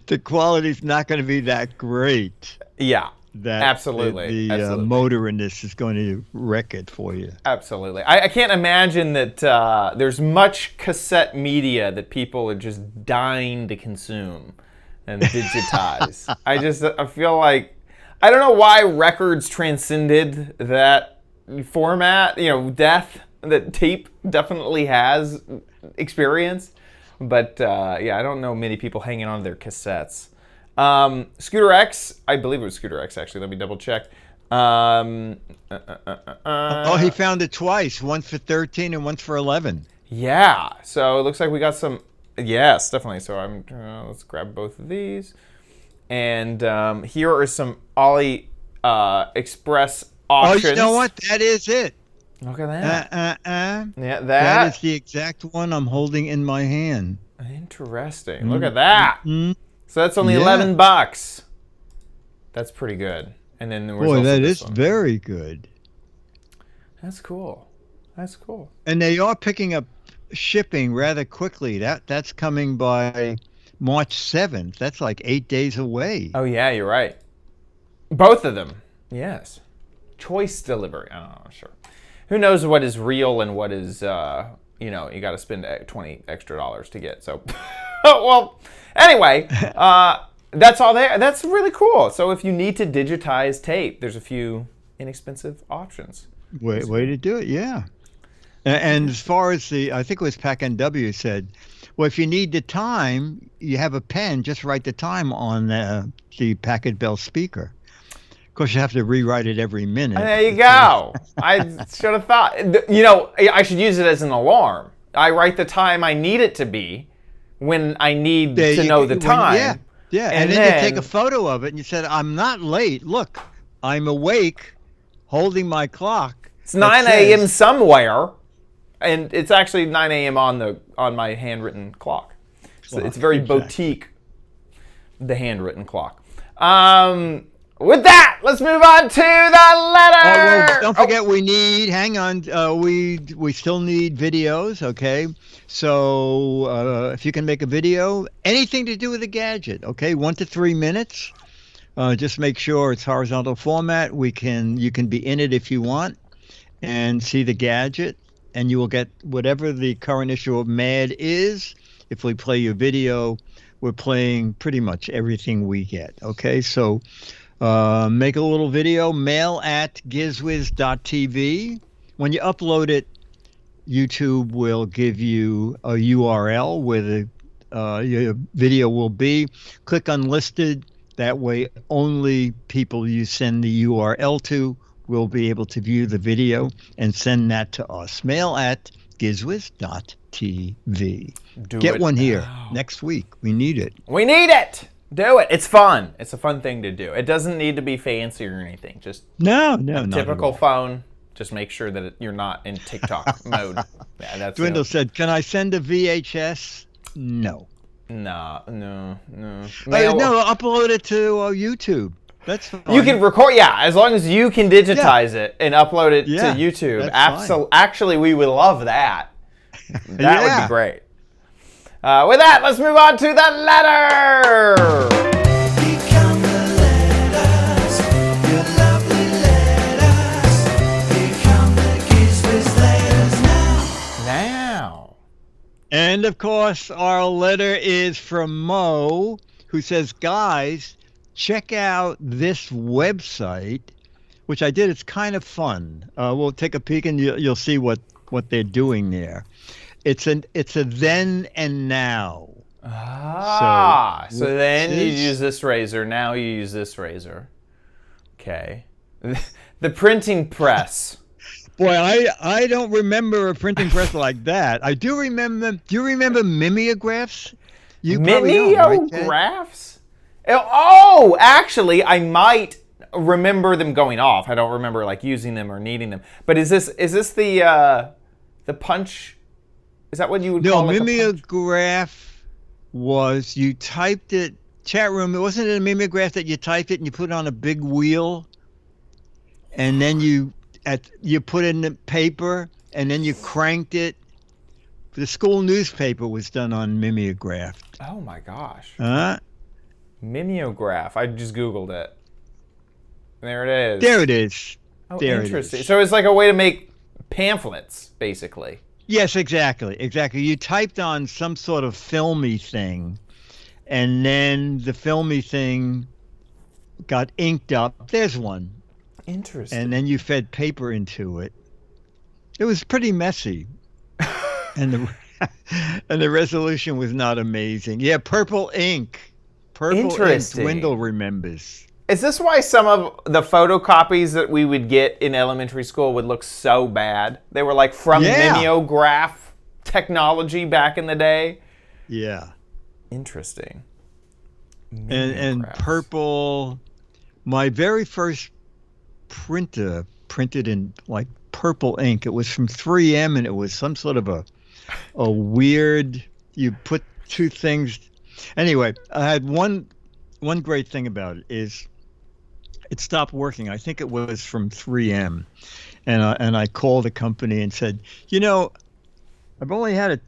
the quality's not going to be that great. Yeah. That Absolutely. the Absolutely. motor in this is going to wreck it for you. Absolutely. I can't imagine that there's much cassette media that people are just dying to consume and digitize. I feel like I don't know why records transcended that format. Death that tape definitely has experience, but yeah, I don't know many people hanging on to their cassettes. Scooter X, I believe it was Scooter X actually. Let me double check. Oh, he found it twice. Once for 13 and once for 11. Yeah, so it looks like we got some. Yes, definitely. So let's grab both of these, and here are some Ali Express options. Oh, you know what? That is it. Look at that. Yeah, that is the exact one I'm holding in my hand. Interesting. Look at that. So that's only $11. That's pretty good. And then boy, that is very good. That's cool. That's cool. And they are picking up shipping rather quickly. That's coming by March 7th. That's like 8 days away. Oh yeah, you're right. Both of them. Yes. Choice delivery. I don't know. Sure. Who knows what is real and what is you got to spend $20 extra to get. So, well, anyway, that's all there. That's really cool. So if you need to digitize tape, there's a few inexpensive options. Way to do it, yeah. And as far as I think it was Pack NW said, well, if you need the time, you have a pen, just write the time on the Packet Bell speaker. Of course, you have to rewrite it every minute. There you go. I should have thought. I should use it as an alarm. I write the time I need it to be when I need to know the time. Yeah. And then you take a photo of it and you said, I'm not late. Look, I'm awake, holding my clock. It's 9 a.m. somewhere, and it's actually 9 a.m. on my handwritten clock. So it's very boutique, the handwritten clock. With that, let's move on to the letter. Well, don't forget we need. Hang on, we still need videos. Okay, so if you can make a video, anything to do with a gadget. Okay, 1 to 3 minutes. Just make sure it's horizontal format. You can be in it if you want, and see the gadget, and you will get whatever the current issue of Mad is. If we play your video, we're playing pretty much everything we get. Okay, so. Make a little video, mail at gizwiz.tv. When you upload it, YouTube will give you a URL where your video will be. Click unlisted. That way, only people you send the URL to will be able to view the video and send that to us. Mail at gizwiz.tv. Get one here next week. We need it. We need it. Do it. It's fun. It's a fun thing to do. It doesn't need to be fancy or anything. Just no, typical phone. Just make sure that you're not in TikTok mode. Yeah, that's Dwindle said, "Can I send a VHS?" No. No. No, upload it to YouTube. That's fine. You can record, as long as you can digitize it and upload it to YouTube. Absolutely. Actually, we would love that. That would be great. With that, let's move on to the letter. Become the letters, your lovely letters. Become the Giz Wiz letters now. And of course, our letter is from Mo, who says, guys, check out this website, which I did. It's kind of fun. We'll take a peek and you'll see what they're doing there. It's a then and now. So then you use this razor. Now you use this razor. Okay. The printing press. Boy, I don't remember a printing press like that. I do remember. Do you remember mimeographs? Mimeographs? Right? Oh, actually, I might remember them going off. I don't remember using them or needing them. But is this the punch? Is that what you would call mimeograph was you typed it, chat room, wasn't it a mimeograph that you typed it and you put it on a big wheel and then you put in the paper and then you cranked it? The school newspaper was done on mimeograph. Oh my gosh. Mimeograph. I just Googled it. There it is. There it is. Oh, interesting. So it's like a way to make pamphlets, basically. Yes, exactly. You typed on some sort of filmy thing, and then the filmy thing got inked up. There's one. Interesting. And then you fed paper into it. It was pretty messy. and the resolution was not amazing. Yeah, purple ink. Purple ink, Wendell remembers. Is this why some of the photocopies that we would get in elementary school would look so bad? They were like from mimeograph technology back in the day? Yeah. Interesting. And purple, my very first printer printed in like purple ink. It was from 3M, and it was some sort of a weird, you put two things. Anyway, I had one great thing about it is it stopped working. I think it was from 3M. And I called the company and said, I've only had it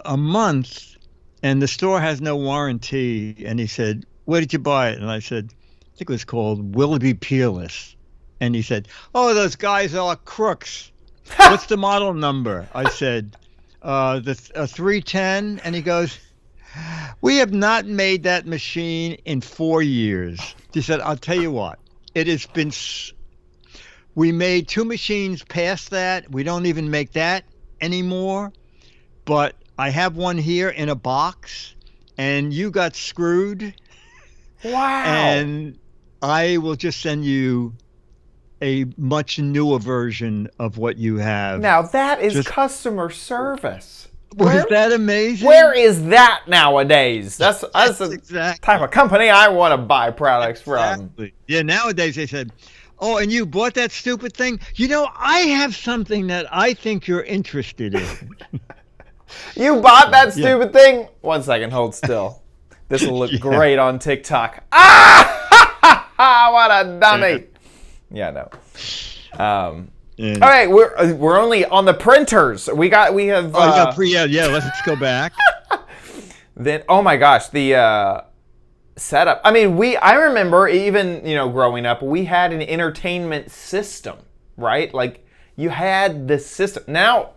a month, and the store has no warranty. And he said, where did you buy it? And I said, I think it was called Willoughby Peerless. And he said, oh, those guys are crooks. What's the model number? I said, the 310. And he goes, we have not made that machine in 4 years. He said, I'll tell you what, it has been, we made 2 machines past that. We don't even make that anymore. But I have one here in a box, and you got screwed. Wow. And I will just send you a much newer version of what you have. Now that is customer service. Was that amazing? Where is that nowadays? That's the exactly type of company I want to buy products from. Yeah, nowadays they said, oh, and you bought that stupid thing? I have something that I think you're interested in. You bought that stupid thing? 1 second, hold still. This will look great on TikTok. Ah! What a dummy. Yeah, no. All right, we're only on the printers. We have. Let's go back. Then, oh my gosh, the setup. I mean, I remember even growing up, we had an entertainment system, right? Like you had the system. Now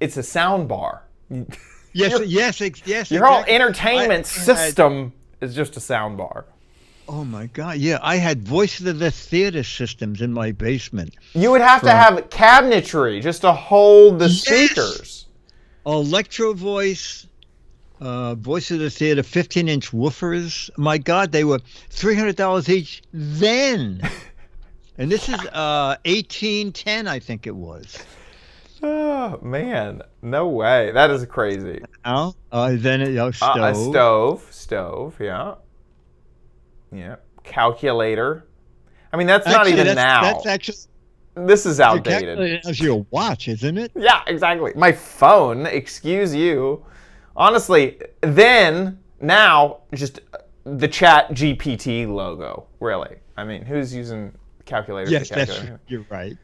it's a sound bar. Yes. Your whole entertainment system is just a sound bar. Oh my God! Yeah, I had Voice of the Theater systems in my basement. You would have to have cabinetry just to hold the speakers. Electro Voice, Voice of the Theater, 15-inch woofers. My God, they were $300 each then. And this is 1810, I think it was. Oh man, no way! That is crazy. Then stove. Stove, yeah. Yeah, calculator. I mean, that's not even now. That's actually. This is outdated. It's your watch, isn't it? Yeah, exactly. My phone. Excuse you. Honestly, now, just the Chat GPT logo. Really. I mean, who's using calculators? Yes, you're right.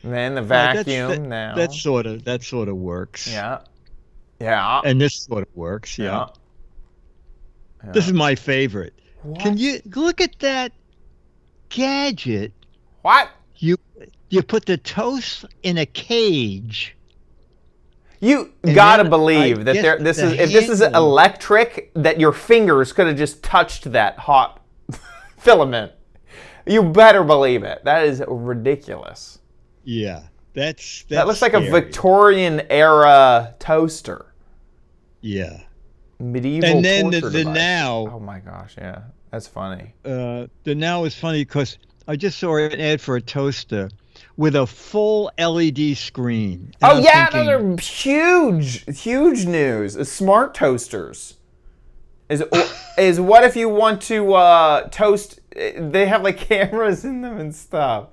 And then the vacuum now. That sort of works. Yeah. Yeah. And this sort of works. Yeah. This is my favorite. What? Can you look at that gadget? What? You put the toast in a cage. You gotta believe that this is electric, that your fingers could have just touched that hot filament. You better believe it. That is ridiculous. Yeah, that looks scary. like a Victorian era toaster. Yeah. Medieval and then torture the device. Now. Oh my gosh, yeah, that's funny. The Now is funny because I just saw an ad for a toaster with a full LED screen. And those are huge news. Smart toasters is what if you want to toast? They have like cameras in them and stuff.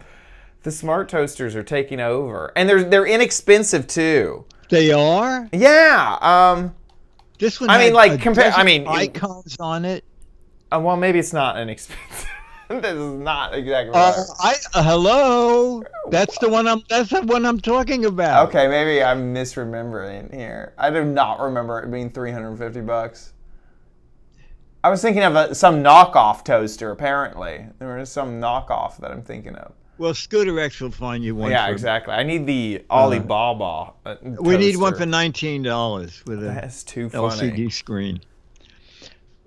The smart toasters are taking over, and they're inexpensive too. They are? Yeah. This one. Icons on it. Well, maybe it's not inexpensive. This is not exactly. Hello. That's the one I'm talking about. Okay, maybe I'm misremembering here. I do not remember it being $350. I was thinking of some knockoff toaster. Apparently, there was some knockoff that I'm thinking of. Well, Scooter X will find you one. Yeah, exactly. I need the Alibaba toaster. We need one for $19 with That's too funny. LCD screen.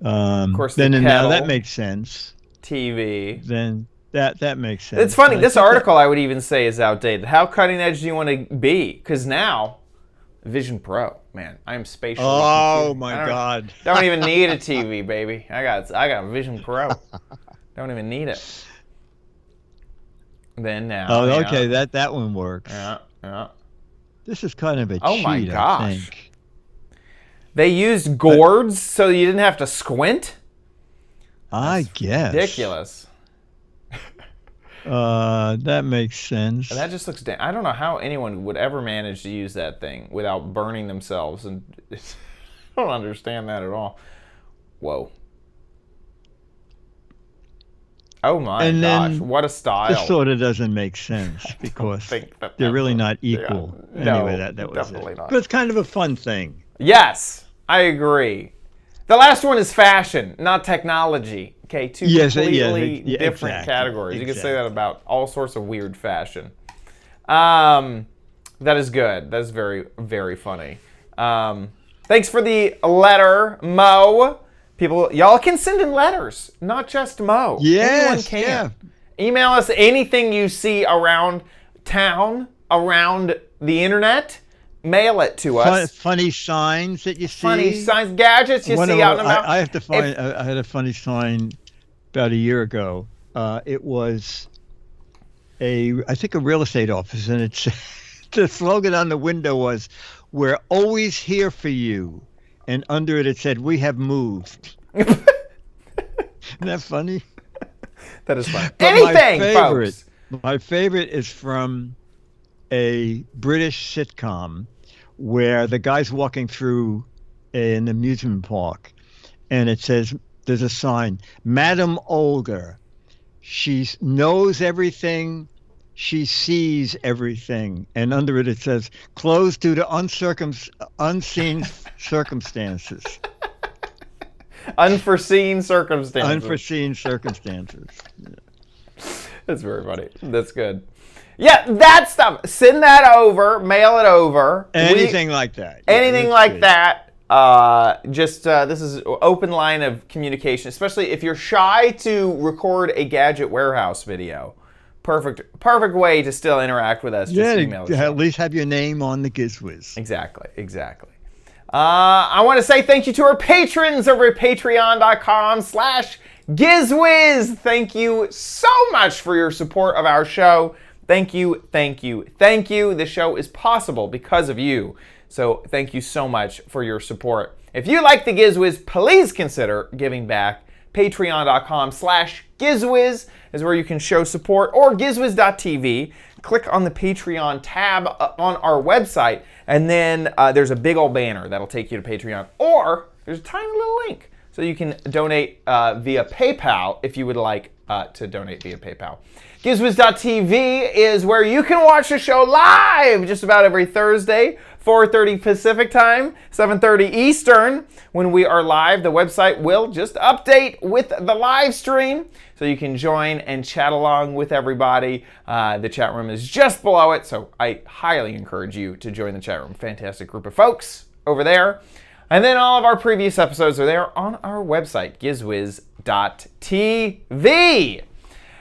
Of course, now that makes sense. TV. then that makes sense. It's funny. And I This think article I would even say is outdated. It's funny. This article I would even say is outdated. How cutting edge do you want to be? Because now, Vision Pro, man, I'm spatially. Oh my God! Don't even need a TV, baby. I got Vision Pro. Don't even need it. Then now. Oh, okay. That one works. Yeah. This is kind of a Oh cheat, my gosh. I think. They used gourds so you didn't have to squint? I guess. Ridiculous. That makes sense. And that just looks I don't know how anyone would ever manage to use that thing without burning themselves. And I don't understand that at all. Whoa. Oh my gosh, what a style. This sort of doesn't make sense because they're really not equal. No, Anyway, that was definitely it. not. But it's kind of a fun thing. Yes, I agree. The last one is fashion, not technology. Okay, two completely different categories. You can say that about all sorts of weird fashion. That is good. That is very, very funny. Thanks for the letter, Mo. People, y'all can send in letters, not just Mo. Yes, anyone can. Email us anything you see around town, around the internet. Mail it to us. Funny signs that you see. Funny signs, gadgets you see out and about. I have to find. I had a funny sign about a year ago. It was I think a real estate office, and it's the slogan on the window was, "We're always here for you." And under it said, "We have moved." Isn't that funny? That is funny. But Anything, folks. My favorite is from a British sitcom where the guy's walking through an amusement park, and it says, there's a sign, "Madam Olga. She knows everything. She sees everything." And under it says, "Closed due to unseen circumstances." Unforeseen circumstances. Unforeseen circumstances. Yeah. That's very funny. That's good. Yeah, that stuff. Send that over. Mail it over. Anything like that. Anything like that. This is open line of communication, especially if you're shy to record a Gadget Warehouse video. Perfect way to still interact with us. Just email us. At least have your name on the Giz Wiz. Exactly. I want to say thank you to our patrons over at patreon.com/GizWiz. Thank you so much for your support of our show. Thank you. This show is possible because of you. So thank you so much for your support. If you like the Giz Wiz, please consider giving back. Patreon.com/GizWiz is where you can show support, or GizWiz.tv. Click on the Patreon tab on our website, and then there's a big old banner that'll take you to Patreon, or there's a tiny little link so you can donate via PayPal if you would like to donate via PayPal. GizWiz.tv is where you can watch the show live just about every Thursday, 4:30 Pacific time, 7:30 Eastern. When we are live, the website will just update with the live stream, so you can join and chat along with everybody. The chat room is just below it, so I highly encourage you to join the chat room. Fantastic group of folks over there. And then all of our previous episodes are there on our website, GizWiz.tv.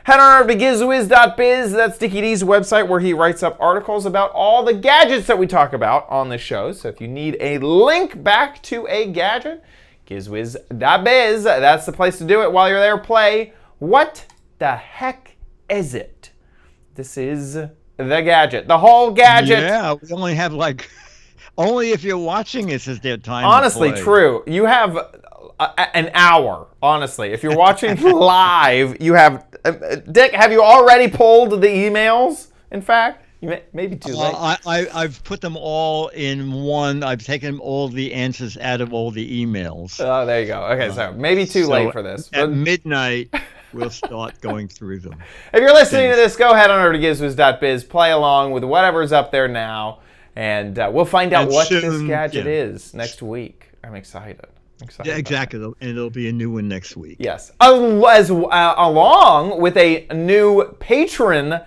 Head on over to GizWiz.biz. That's Dickie D's website, where he writes up articles about all the gadgets that we talk about on the show. So if you need a link back to a gadget, GizWiz.biz. That's the place to do it. While you're there, play What the Heck Is It? This is the gadget. The whole gadget. Yeah, we only have only if you're watching this is there time. Honestly, to play. true. You have an hour, honestly. If you're watching live, you have... Dick, have you already pulled the emails, in fact? You may be too late. I've put them all in one. I've taken all the answers out of all the emails. Oh, there you go. Okay, so maybe too late for this. At midnight, we'll start going through them. If you're listening to this, go ahead on over to GizWiz.biz, play along with whatever's up there now, and we'll find out what this gadget is next week. I'm excited. Yeah, exactly, and it'll be a new one next week. Yes, along with a new patron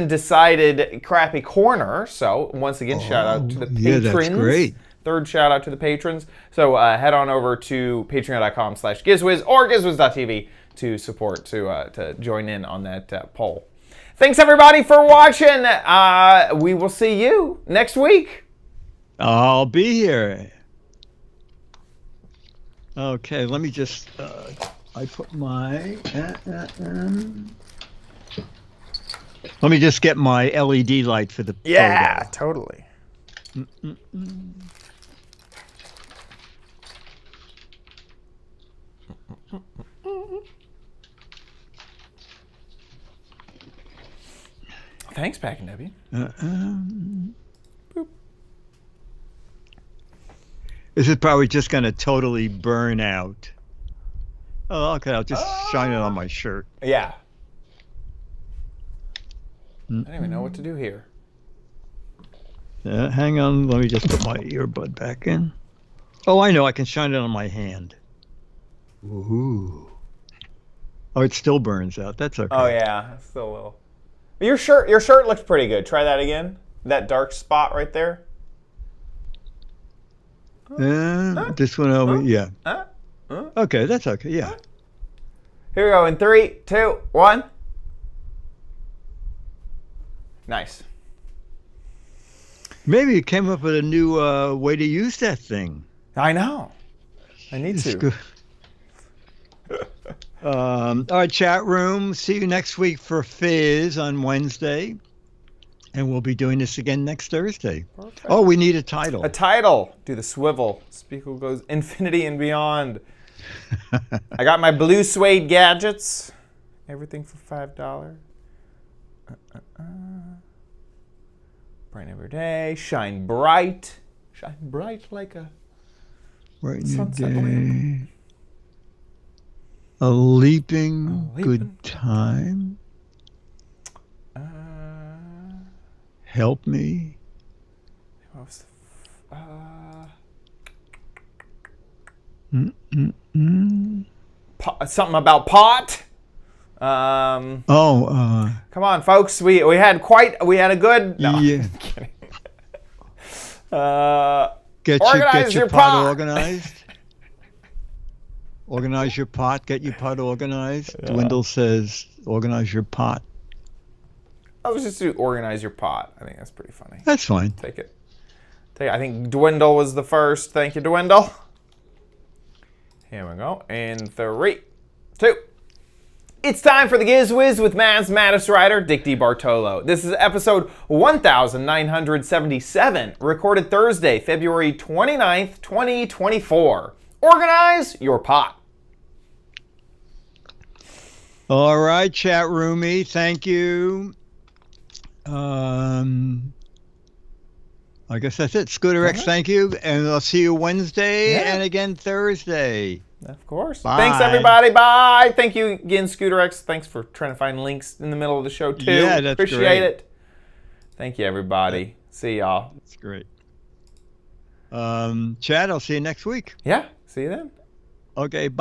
decided crappy corner. So once again, shout out to the patrons. Yeah, that's great. Third shout out to the patrons. So head on over to patreon.com/GizWiz or GizWiz.tv to support to join in on that poll. Thanks everybody for watching. We will see you next week. I'll be here. Okay, let me just. I put my. Let me just get my LED light for the photo. Totally. Thanks, Pack and Debbie. This is probably just going to totally burn out. Oh, okay. I'll just shine it on my shirt. Yeah. I don't even know what to do here. Hang on. Let me just put my earbud back in. Oh, I know. I can shine it on my hand. Ooh. Oh, it still burns out. That's okay. Oh yeah, still a little. Your shirt looks pretty good. Try that again. That dark spot right there. This one over. Yeah. Okay, that's okay. Yeah. Here we go. In 3, 2, 1. Nice. Maybe you came up with a new way to use that thing. I know. I need It's to. good. All right, chat room. See you next week for Fizz on Wednesday. And we'll be doing this again next Thursday. Perfect. Oh, we need a title. A title. Do the swivel. Speaker goes infinity and beyond. I got my blue suede gadgets. Everything for $5. Bright every day. Shine bright. Shine bright like a Right in sunset your day. lamp. A leaping good time. Help me. Something about pot. Come on, folks. We had a good. No, Yeah. I'm kidding. Get your pot pot. organized. Organize your pot. Get your pot organized. Yeah. Dwindle says, organize your pot. I was just to organize your pot. I think that's pretty funny. That's fine. Take it. I think Dwindle was the first. Thank you, Dwindle. Here we go. In 3, 2. It's time for the Giz Wiz with Maz Mattis Ryder, Dick D. Bartolo. This is episode 1977, recorded Thursday, February 29th, 2024. Organize your pot. All right, chat roomie. Thank you. I guess that's it. Scooter X, thank you. And I'll see you Wednesday and again Thursday. Of course. Bye. Thanks, everybody. Bye. Thank you again, Scooter X. Thanks for trying to find links in the middle of the show, too. Yeah, that's Appreciate great. it. Thank you, everybody. See y'all. That's great. Chad, I'll see you next week. Yeah. See you then. Okay, bye.